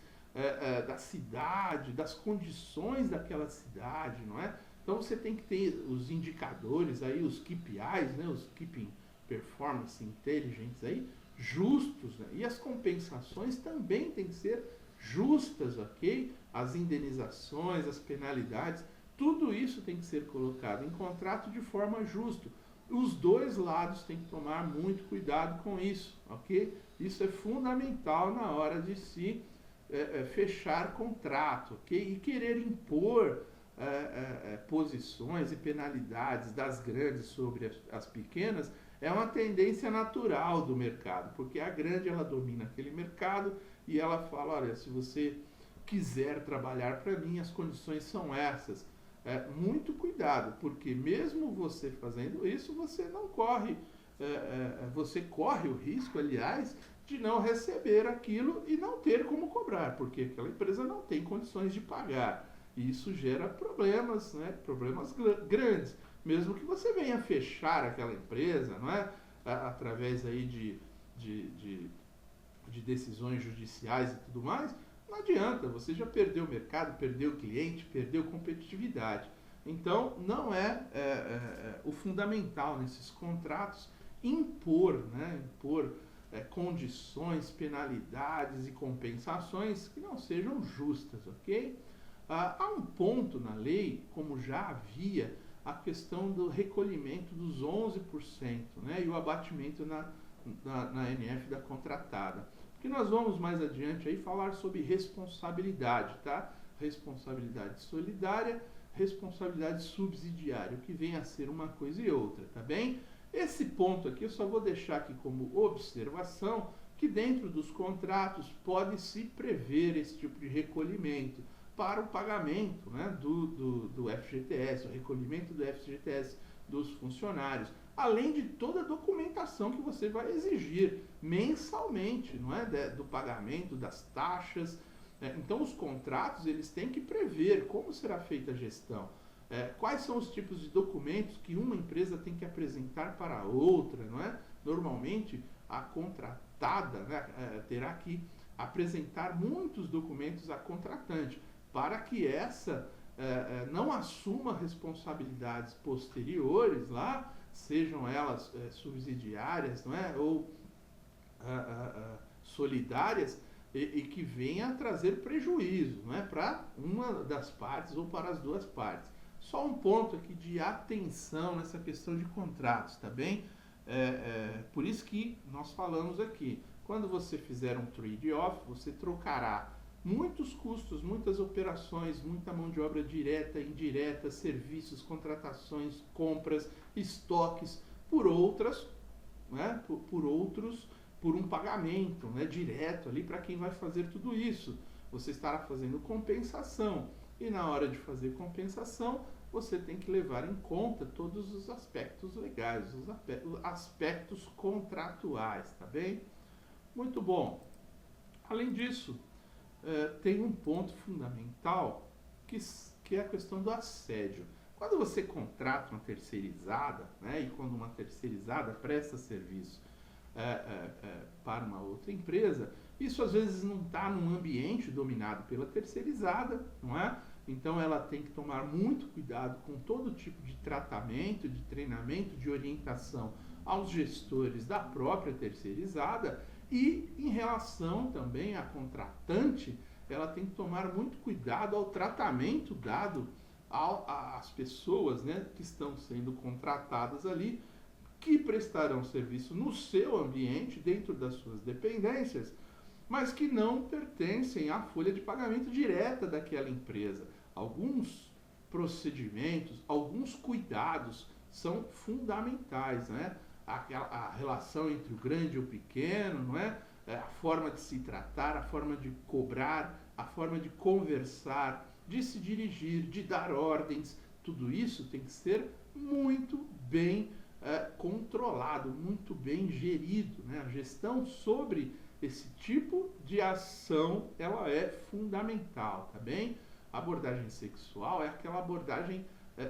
da cidade, das condições daquela cidade, não é? Então você tem que ter os indicadores aí, os KPIs, né, os Keeping Performance Intelligence aí, justos, né? E as compensações também têm que ser justas, ok? As indenizações, as penalidades, tudo isso tem que ser colocado em contrato de forma justa. Os dois lados têm que tomar muito cuidado com isso, ok? Isso é fundamental na hora de se fechar contrato, ok? E querer impor posições e penalidades das grandes sobre as pequenas é uma tendência natural do mercado, porque a grande ela domina aquele mercado e ela fala, olha, se você quiser trabalhar para mim, as condições são essas. Muito cuidado, porque mesmo você fazendo isso, você não corre, você corre o risco, aliás, de não receber aquilo e não ter como cobrar, porque aquela empresa não tem condições de pagar. E isso gera problemas, né? Problemas grandes. Mesmo que você venha fechar aquela empresa, não é? Através aí de decisões judiciais e tudo mais, não adianta, você já perdeu o mercado, perdeu o cliente, perdeu competitividade. Então, não o fundamental nesses contratos impor, né? Impor condições, penalidades e compensações que não sejam justas, ok? Há um ponto na lei, como já havia, a questão do recolhimento dos 11%, né, e o abatimento na NF da contratada. Porque nós vamos mais adiante aí falar sobre responsabilidade, tá? Responsabilidade solidária, responsabilidade subsidiária, o que vem a ser uma coisa e outra, tá bem? Esse ponto aqui eu só vou deixar aqui como observação que dentro dos contratos pode-se prever esse tipo de recolhimento para o pagamento, né, do FGTS, o recolhimento do FGTS dos funcionários, além de toda a documentação que você vai exigir mensalmente, não é, do pagamento das taxas. Então, os contratos eles têm que prever como será feita a gestão, quais são os tipos de documentos que uma empresa tem que apresentar para a outra, não é? Normalmente, a contratada, né, terá que apresentar muitos documentos à contratante, para que essa não assuma responsabilidades posteriores lá, sejam elas subsidiárias, não é? Ou solidárias, e que venha a trazer prejuízo, não é? Para uma das partes ou para as duas partes. Só um ponto aqui de atenção nessa questão de contratos, tá bem? Por isso que nós falamos aqui, quando você fizer um trade-off, você trocará muitos custos, muitas operações, muita mão de obra direta, indireta, serviços, contratações, compras, estoques, por outras, né, por um pagamento, né, direto ali para quem vai fazer tudo isso. Você estará fazendo compensação e na hora de fazer compensação você tem que levar em conta todos os aspectos legais, os aspectos contratuais, tá bem? Muito bom. Além disso, tem um ponto fundamental que é a questão do assédio. Quando você contrata uma terceirizada, né, e quando uma terceirizada presta serviço para uma outra empresa, isso às vezes não está num ambiente dominado pela terceirizada, não é? Então ela tem que tomar muito cuidado com todo tipo de tratamento, de treinamento, de orientação aos gestores da própria terceirizada. E em relação também à contratante, ela tem que tomar muito cuidado ao tratamento dado às pessoas, né, que estão sendo contratadas ali, que prestarão serviço no seu ambiente, dentro das suas dependências, mas que não pertencem à folha de pagamento direta daquela empresa. Alguns procedimentos, alguns cuidados são fundamentais, né? A relação entre o grande e o pequeno, não é? A forma de se tratar, a forma de cobrar, a forma de conversar, de se dirigir, de dar ordens, tudo isso tem que ser muito bem controlado, muito bem gerido, né? A gestão sobre esse tipo de ação, ela é fundamental, tá bem? A abordagem sexual é aquela abordagem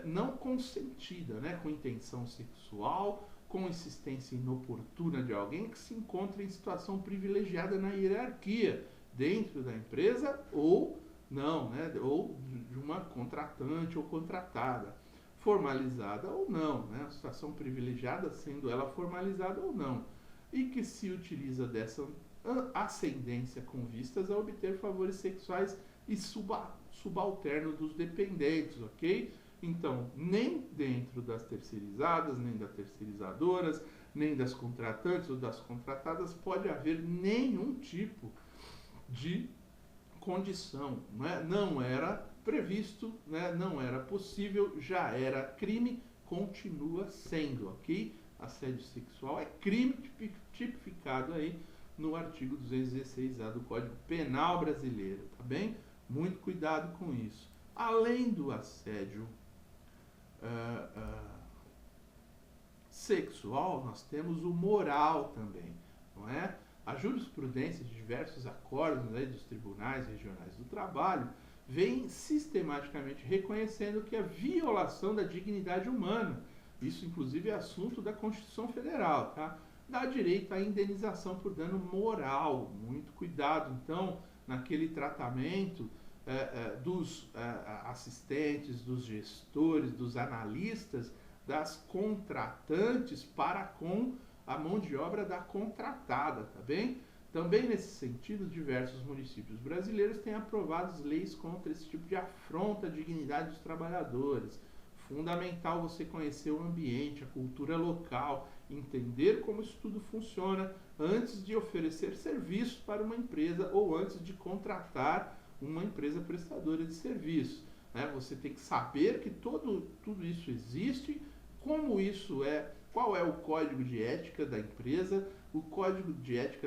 não consentida, né? Com intenção sexual, com insistência inoportuna de alguém que se encontra em situação privilegiada na hierarquia, dentro da empresa ou não, né? Ou de uma contratante ou contratada, formalizada ou não, né? A situação privilegiada sendo ela formalizada ou não, e que se utiliza dessa ascendência com vistas a obter favores sexuais e subalterno dos dependentes, ok? Então, nem dentro das terceirizadas, nem das terceirizadoras, nem das contratantes ou das contratadas pode haver nenhum tipo de condição, né? Não era previsto, né? Não era possível, já era crime, continua sendo, ok? Assédio sexual é crime tipificado aí no artigo 216A do Código Penal Brasileiro, tá bem? Muito cuidado com isso. Além do assédio sexual, nós temos o moral também, não é? A jurisprudência de diversos acordos aí dos tribunais regionais do trabalho vem sistematicamente reconhecendo que a violação da dignidade humana, isso inclusive é assunto da Constituição Federal, tá? Dá direito à indenização por dano moral. Muito cuidado, então, naquele tratamento dos assistentes, dos gestores, dos analistas, das contratantes para com a mão de obra da contratada, tá bem? Também nesse sentido, diversos municípios brasileiros têm aprovado leis contra esse tipo de afronta à dignidade dos trabalhadores. Fundamental você conhecer o ambiente, a cultura local, entender como isso tudo funciona antes de oferecer serviço para uma empresa ou antes de contratar uma empresa prestadora de serviço, né? Você tem que saber que tudo isso existe, como isso é, qual é o código de ética da empresa, o código de ética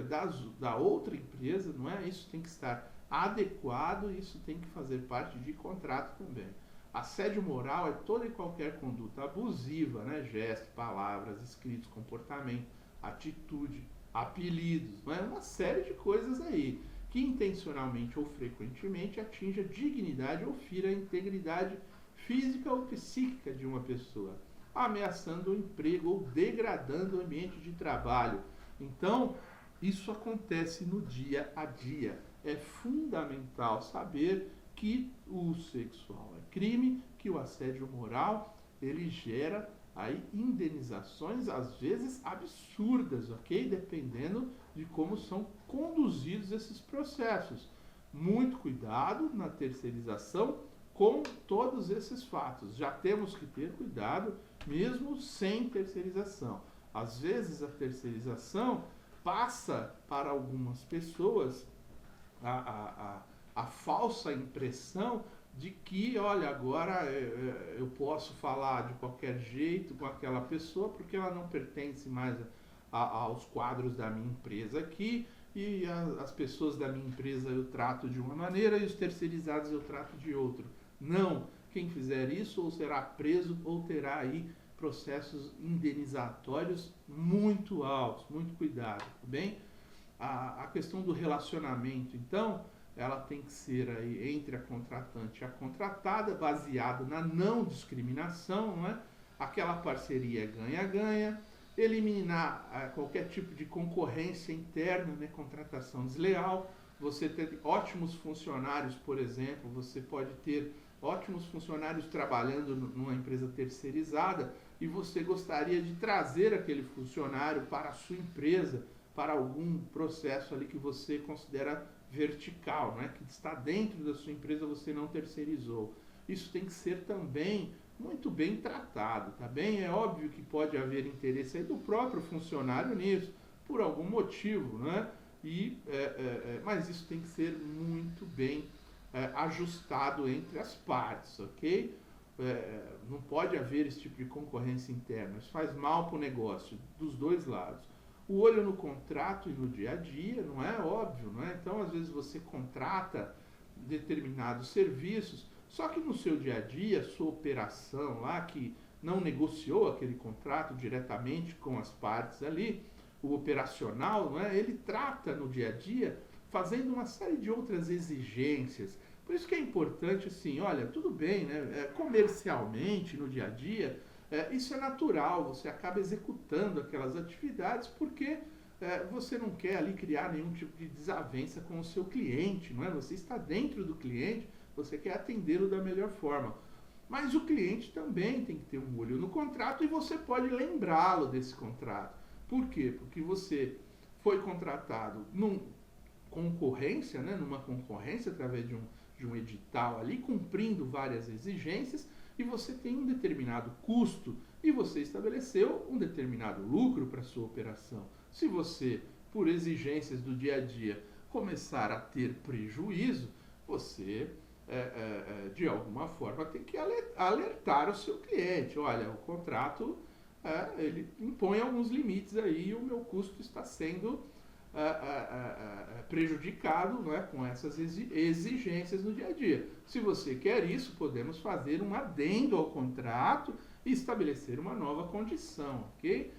da outra empresa, não é? Isso tem que estar adequado, isso tem que fazer parte de contrato também. Assédio moral é toda e qualquer conduta abusiva, né? Gestos, palavras, escritos, comportamento, atitude, apelidos, não é? Uma série de coisas aí que intencionalmente ou frequentemente atinja a dignidade ou fira a integridade física ou psíquica de uma pessoa, ameaçando o emprego ou degradando o ambiente de trabalho. Então, isso acontece no dia a dia. É fundamental saber que o sexual é crime, que o assédio moral, ele gera aí indenizações, às vezes absurdas, ok? Dependendo de como são conduzidos esses processos. Muito cuidado na terceirização com todos esses fatos. Já temos que ter cuidado mesmo sem terceirização. Às vezes a terceirização passa para algumas pessoas a falsa impressão de que, olha, agora eu posso falar de qualquer jeito com aquela pessoa porque ela não pertence mais aos quadros da minha empresa aqui, e as pessoas da minha empresa eu trato de uma maneira e os terceirizados eu trato de outra. Não, quem fizer isso ou será preso ou terá aí processos indenizatórios muito altos, muito cuidado, tá bem? A questão do relacionamento, então, ela tem que ser aí entre a contratante e a contratada, baseado na não discriminação, não é? Aquela parceria ganha-ganha, eliminar qualquer tipo de concorrência interna, né? Contratação desleal, você ter ótimos funcionários, por exemplo, você pode ter ótimos funcionários trabalhando numa empresa terceirizada e você gostaria de trazer aquele funcionário para a sua empresa, para algum processo ali que você considera vertical, né? Que está dentro da sua empresa, você não terceirizou. Isso tem que ser também muito bem tratado, tá bem? É óbvio que pode haver interesse aí do próprio funcionário nisso, por algum motivo, né? Mas isso tem que ser muito bem ajustado entre as partes, ok? Não pode haver esse tipo de concorrência interna, isso faz mal para o negócio, dos dois lados. O olho no contrato e no dia a dia, não é óbvio, não é? Então, às vezes você contrata determinados serviços, só que no seu dia a dia, sua operação lá, que não negociou aquele contrato diretamente com as partes ali, o operacional, não é? Ele trata no dia a dia fazendo uma série de outras exigências. Por isso que é importante, assim, olha, tudo bem, né? Comercialmente, no dia a dia, isso é natural, você acaba executando aquelas atividades porque você não quer ali criar nenhum tipo de desavença com o seu cliente, não é? Você está dentro do cliente, você quer atendê-lo da melhor forma. Mas o cliente também tem que ter um olho no contrato e você pode lembrá-lo desse contrato. Por quê? Porque você foi contratado numa concorrência através de um edital ali, cumprindo várias exigências, e você tem um determinado custo e você estabeleceu um determinado lucro para a sua operação. Se você, por exigências do dia a dia, começar a ter prejuízo, você, de alguma forma, tem que alertar o seu cliente. Olha, o contrato, ele impõe alguns limites aí e o meu custo está sendo prejudicado, não é, com essas exigências no dia a dia. Se você quer isso, podemos fazer um adendo ao contrato e estabelecer uma nova condição, ok?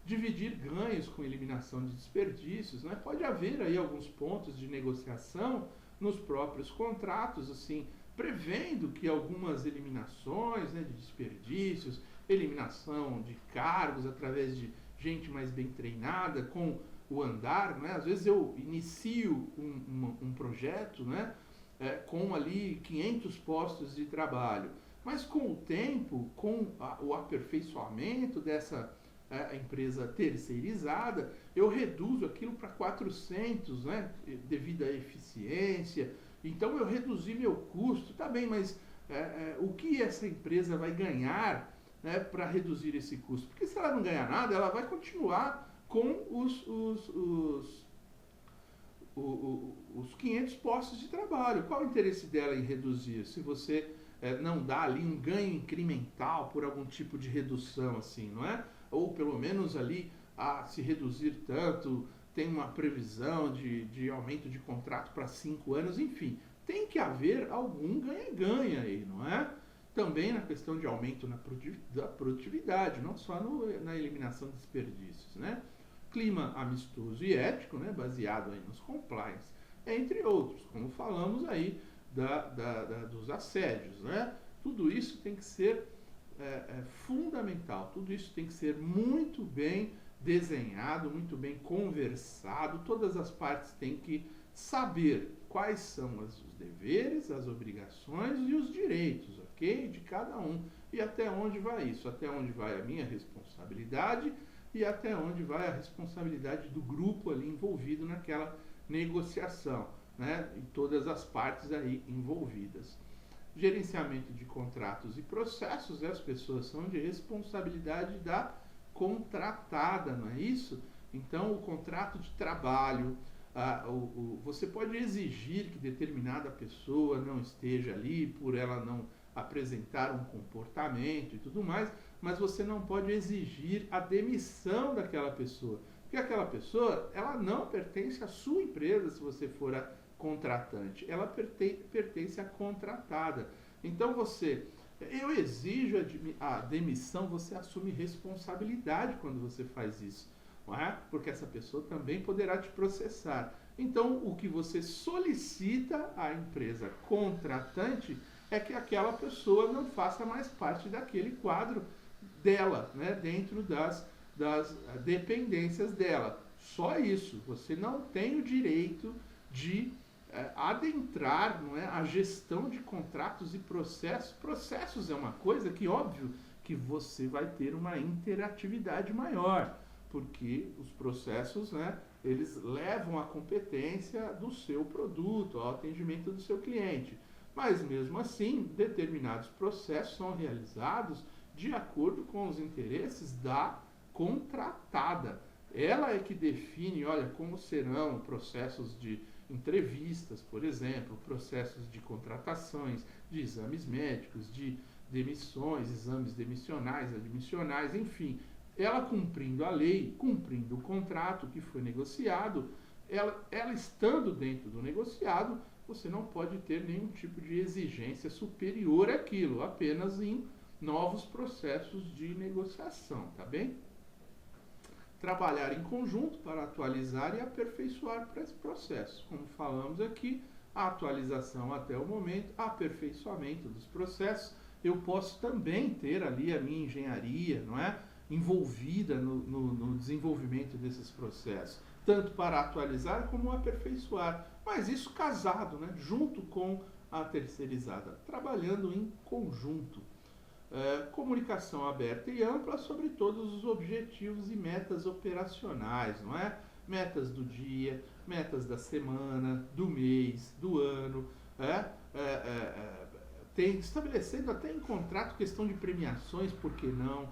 Dividir ganhos com eliminação de desperdícios, né? Pode haver aí alguns pontos de negociação nos próprios contratos, assim, prevendo que algumas eliminações, né, de desperdícios, eliminação de cargos através de gente mais bem treinada, com o andar, né? Às vezes eu inicio um projeto, né, com ali 500 postos de trabalho, mas com o tempo, com o aperfeiçoamento dessa empresa terceirizada, eu reduzo aquilo para 400, né, devido à eficiência. Então eu reduzi meu custo, tá bem, mas o que essa empresa vai ganhar, né, para reduzir esse custo? Porque se ela não ganhar nada, ela vai continuar com os 500 postos de trabalho. Qual o interesse dela em reduzir? Se você não dá ali um ganho incremental por algum tipo de redução, assim, não é? Ou pelo menos ali, se reduzir tanto, tem uma previsão de aumento de contrato para 5 anos, enfim. Tem que haver algum ganha-ganha aí, não é? Também na questão de aumento da produtividade, não só na eliminação de desperdícios, né? Clima amistoso e ético, né, baseado aí nos compliance, entre outros, como falamos aí dos assédios, né? Tudo isso tem que ser fundamental, tudo isso tem que ser muito bem desenhado, muito bem conversado, todas as partes têm que saber quais são os deveres, as obrigações e os direitos, ok? De cada um, e até onde vai isso, até onde vai a minha responsabilidade e até onde vai a responsabilidade do grupo ali envolvido naquela negociação, né? E todas as partes aí envolvidas. Gerenciamento de contratos e processos, as pessoas são de responsabilidade da contratada, não é isso? Então, o contrato de trabalho, você pode exigir que determinada pessoa não esteja ali por ela não apresentar um comportamento e tudo mais, mas você não pode exigir a demissão daquela pessoa, porque aquela pessoa, ela não pertence à sua empresa se você for a contratante, ela pertence à contratada. Então eu exijo a demissão, você assume responsabilidade quando você faz isso, não é? Porque essa pessoa também poderá te processar. Então o que você solicita à empresa contratante é que aquela pessoa não faça mais parte daquele quadro dela, né, dentro das dependências dela. Só isso. Você não tem o direito de adentrar, não é, a gestão de contratos e processos. Processos é uma coisa que, óbvio, que você vai ter uma interatividade maior, porque os processos, né, eles levam à competência do seu produto, ao atendimento do seu cliente. Mas, mesmo assim, determinados processos são realizados de acordo com os interesses da contratada. Ela é que define, olha, como serão processos de entrevistas, por exemplo, processos de contratações, de exames médicos, de demissões, exames demissionais, admissionais, enfim. Ela cumprindo a lei, cumprindo o contrato que foi negociado, ela estando dentro do negociado, você não pode ter nenhum tipo de exigência superior àquilo, apenas em novos processos de negociação, tá bem? Trabalhar em conjunto para atualizar e aperfeiçoar esse processo. Como falamos aqui, a atualização até o momento, aperfeiçoamento dos processos. Eu posso também ter ali a minha engenharia, não é, envolvida no desenvolvimento desses processos, tanto para atualizar como aperfeiçoar, mas isso casado, né, junto com a terceirizada, trabalhando em conjunto. Comunicação aberta e ampla sobre todos os objetivos e metas operacionais, não é? Metas do dia, metas da semana, do mês, do ano, estabelecendo até em contrato questão de premiações, por que não?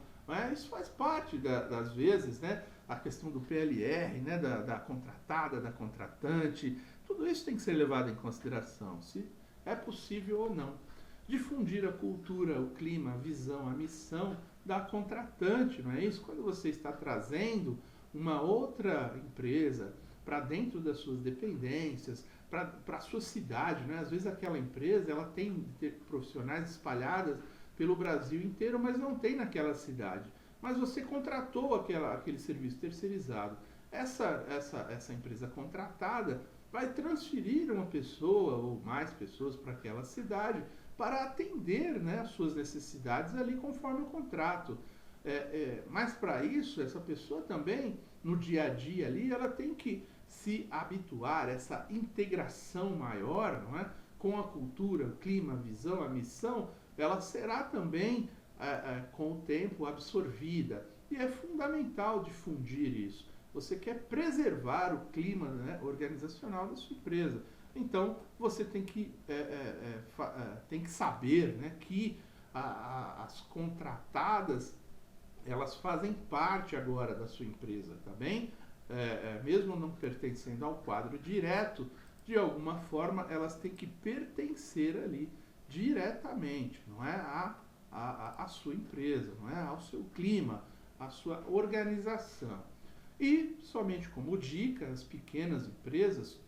Isso faz parte das vezes, né? A questão do PLR, né? Da contratada, da contratante, tudo isso tem que ser levado em consideração, se é possível ou não. Difundir a cultura, o clima, a visão, a missão da contratante, não é isso? Quando você está trazendo uma outra empresa para dentro das suas dependências, para a sua cidade, né? Às vezes aquela empresa ela tem profissionais espalhadas pelo Brasil inteiro, mas não tem naquela cidade. Mas você contratou aquele serviço terceirizado. Essa empresa contratada vai transferir uma pessoa ou mais pessoas para aquela cidade para atender, né, as suas necessidades ali conforme o contrato. Mas para isso, essa pessoa também, no dia a dia ali, ela tem que se habituar a essa integração maior, não é? Com a cultura, o clima, a visão, a missão, ela será também, com o tempo, absorvida. E é fundamental difundir isso. Você quer preservar o clima, né, organizacional da sua empresa. Então, você tem que saber, né, que as contratadas, elas fazem parte agora da sua empresa, tá bem? Mesmo não pertencendo ao quadro direto, de alguma forma elas têm que pertencer ali diretamente, não é? À sua empresa, não é? Ao seu clima, à sua organização. E, somente como dica, as pequenas empresas,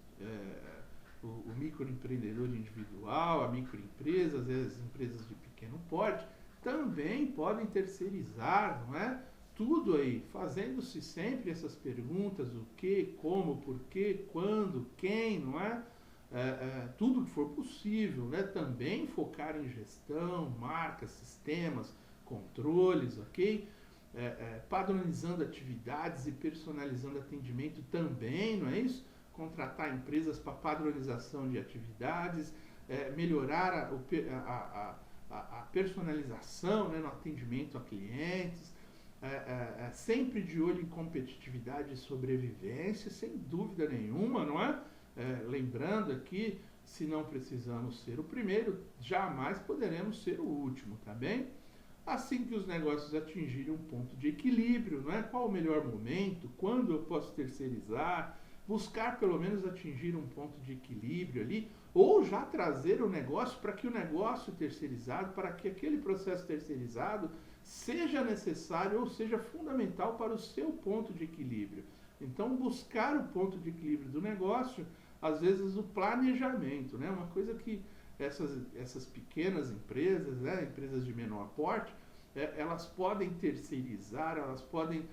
o microempreendedor individual, a microempresa, as empresas de pequeno porte, também podem terceirizar, não é? Tudo aí, fazendo-se sempre essas perguntas, o que, como, porquê, quando, quem, não é? Tudo que for possível, né? Também focar em gestão, marcas, sistemas, controles, ok? Padronizando atividades e personalizando atendimento também, não é isso? Contratar empresas para padronização de atividades, melhorar a personalização, né, no atendimento a clientes, sempre de olho em competitividade e sobrevivência, sem dúvida nenhuma, não é? Lembrando aqui, se não precisamos ser o primeiro, jamais poderemos ser o último, tá bem? Assim que os negócios atingirem um ponto de equilíbrio, não é? Qual o melhor momento? Quando eu posso terceirizar? Buscar pelo menos atingir um ponto de equilíbrio ali, ou já trazer o negócio para que o negócio terceirizado, para que aquele processo terceirizado seja necessário ou seja fundamental para o seu ponto de equilíbrio. Então, buscar o ponto de equilíbrio do negócio, às vezes o planejamento, né? Uma coisa que essas pequenas empresas, né, empresas de menor porte, elas podem terceirizar, elas podem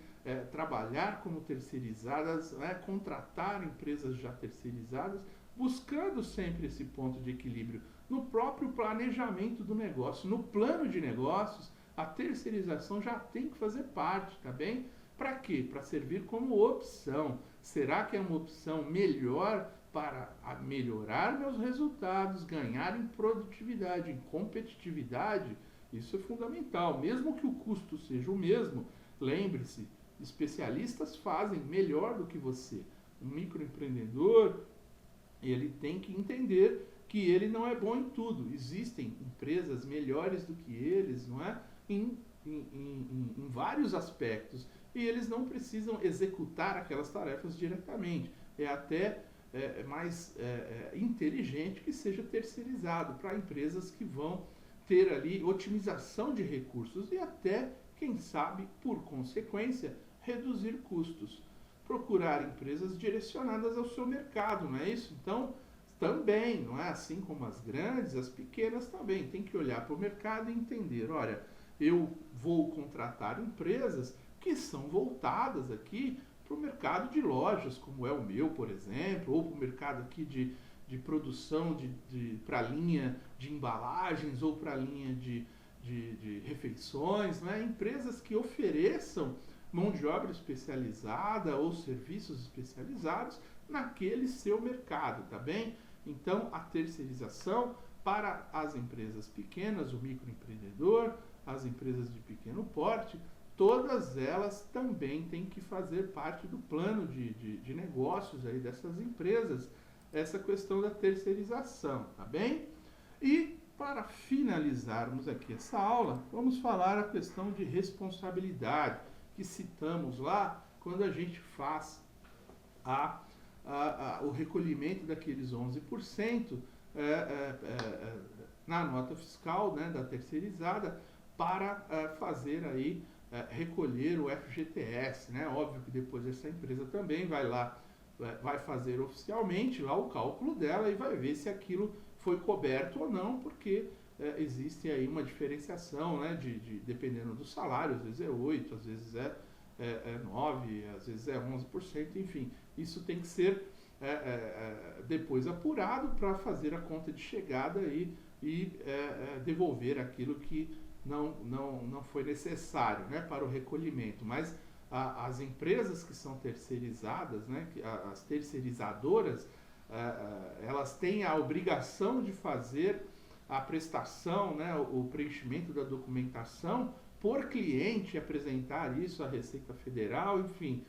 trabalhar como terceirizadas, né, contratar empresas já terceirizadas, buscando sempre esse ponto de equilíbrio no próprio planejamento do negócio. No plano de negócios, a terceirização já tem que fazer parte, tá bem? Para quê? Para servir como opção. Será que é uma opção melhor para melhorar meus resultados, ganhar em produtividade, em competitividade? Isso é fundamental. Mesmo que o custo seja o mesmo, lembre-se, especialistas fazem melhor do que você. Um microempreendedor, ele tem que entender que ele não é bom em tudo. Existem empresas melhores do que eles, não é? Em vários aspectos. E eles não precisam executar aquelas tarefas diretamente. É até mais inteligente que seja terceirizado para empresas que vão ter ali otimização de recursos e até, quem sabe, por consequência, reduzir custos. Procurar empresas direcionadas ao seu mercado, não é isso? Então, também, não é? Assim como as grandes, as pequenas também. Tem que olhar para o mercado e entender, olha, eu vou contratar empresas que são voltadas aqui para o mercado de lojas, como é o meu, por exemplo, ou para o mercado aqui de produção para a linha de embalagens ou para a linha de refeições, né? Empresas que ofereçam mão de obra especializada ou serviços especializados naquele seu mercado, tá bem? Então, a terceirização para as empresas pequenas, o microempreendedor, as empresas de pequeno porte, todas elas também têm que fazer parte do plano de negócios aí dessas empresas, essa questão da terceirização, tá bem? E para finalizarmos aqui essa aula, vamos falar a questão de responsabilidade, que citamos lá quando a gente faz o recolhimento daqueles 11% na nota fiscal, né, da terceirizada, para fazer aí, recolher o FGTS, né? Óbvio que depois essa empresa também vai lá, vai fazer oficialmente lá o cálculo dela e vai ver se aquilo foi coberto ou não, porque existe aí uma diferenciação, né, dependendo do salário, às vezes é 8%, às vezes é 9%, às vezes é 11%, enfim, isso tem que ser depois apurado para fazer a conta de chegada e devolver aquilo que não foi necessário, né, para o recolhimento. Mas as empresas que são terceirizadas, né, as terceirizadoras, elas têm a obrigação de fazer a prestação, né, o preenchimento da documentação por cliente, apresentar isso à Receita Federal, enfim,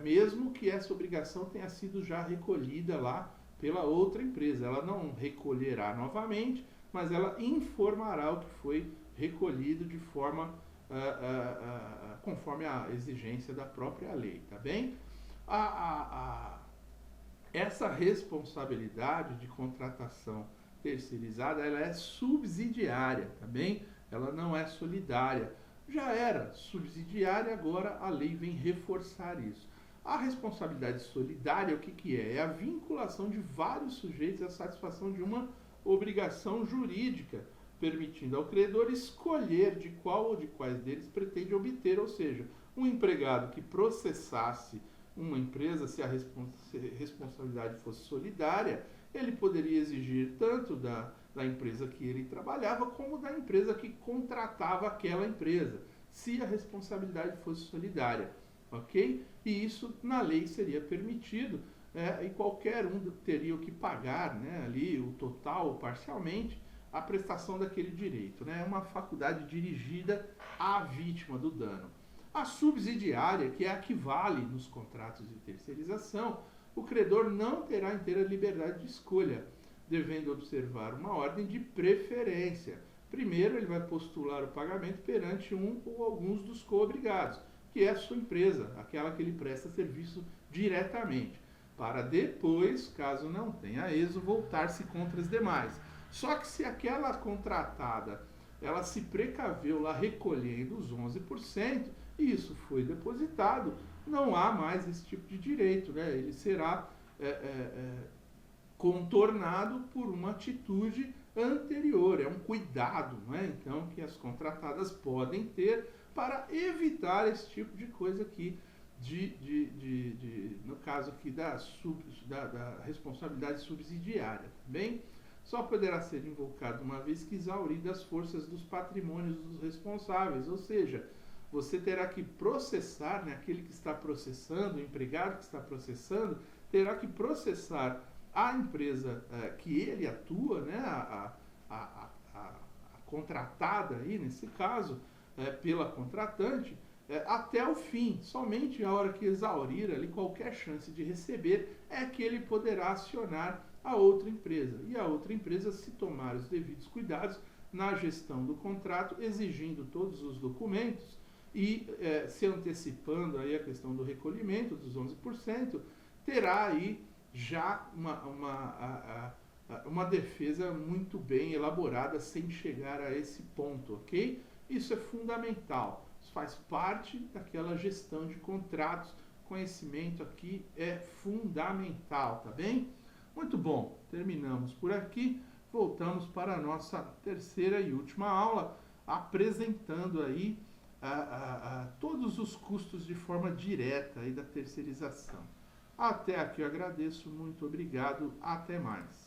mesmo que essa obrigação tenha sido já recolhida lá pela outra empresa. Ela não recolherá novamente, mas ela informará o que foi recolhido de forma conforme a exigência da própria lei, tá bem? Essa responsabilidade de contratação terceirizada, ela é subsidiária, tá bem? Ela não é solidária. Já era subsidiária, agora a lei vem reforçar isso. A responsabilidade solidária, o que é? É a vinculação de vários sujeitos à satisfação de uma obrigação jurídica, permitindo ao credor escolher de qual ou de quais deles pretende obter, ou seja, um empregado que processasse uma empresa, se a responsabilidade fosse solidária, ele poderia exigir tanto da empresa que ele trabalhava, como da empresa que contratava aquela empresa, se a responsabilidade fosse solidária, ok? E isso na lei seria permitido, e qualquer um teria que pagar, né, ali o total ou parcialmente a prestação daquele direito, né? É uma faculdade dirigida à vítima do dano. A subsidiária, que é a que vale nos contratos de terceirização, o credor não terá inteira liberdade de escolha, devendo observar uma ordem de preferência. Primeiro, ele vai postular o pagamento perante um ou alguns dos coobrigados, que é a sua empresa, aquela que ele presta serviço diretamente, para depois, caso não tenha êxito, voltar-se contra as demais. Só que se aquela contratada, ela se precaveu lá recolhendo os 11%, e isso foi depositado, não há mais esse tipo de direito, né? Ele será contornado por uma atitude anterior, é um cuidado, não é? Então, que as contratadas podem ter para evitar esse tipo de coisa aqui, no caso aqui da responsabilidade subsidiária, tá bem? Só poderá ser invocado uma vez que exauridas as forças dos patrimônios dos responsáveis, ou seja, você terá que processar, né, aquele que está processando, o empregado que está processando, terá que processar a empresa que ele atua, né, a contratada aí, nesse caso, pela contratante, até o fim. Somente a hora que exaurir ali qualquer chance de receber é que ele poderá acionar a outra empresa. E a outra empresa, se tomar os devidos cuidados na gestão do contrato, exigindo todos os documentos e se antecipando aí a questão do recolhimento dos 11%, terá aí já uma defesa muito bem elaborada sem chegar a esse ponto, ok? Isso é fundamental, isso faz parte daquela gestão de contratos, conhecimento aqui é fundamental, tá bem? Muito bom, terminamos por aqui, voltamos para a nossa terceira e última aula, apresentando aí todos os custos de forma direta aí da terceirização. Até aqui eu agradeço, muito obrigado, até mais.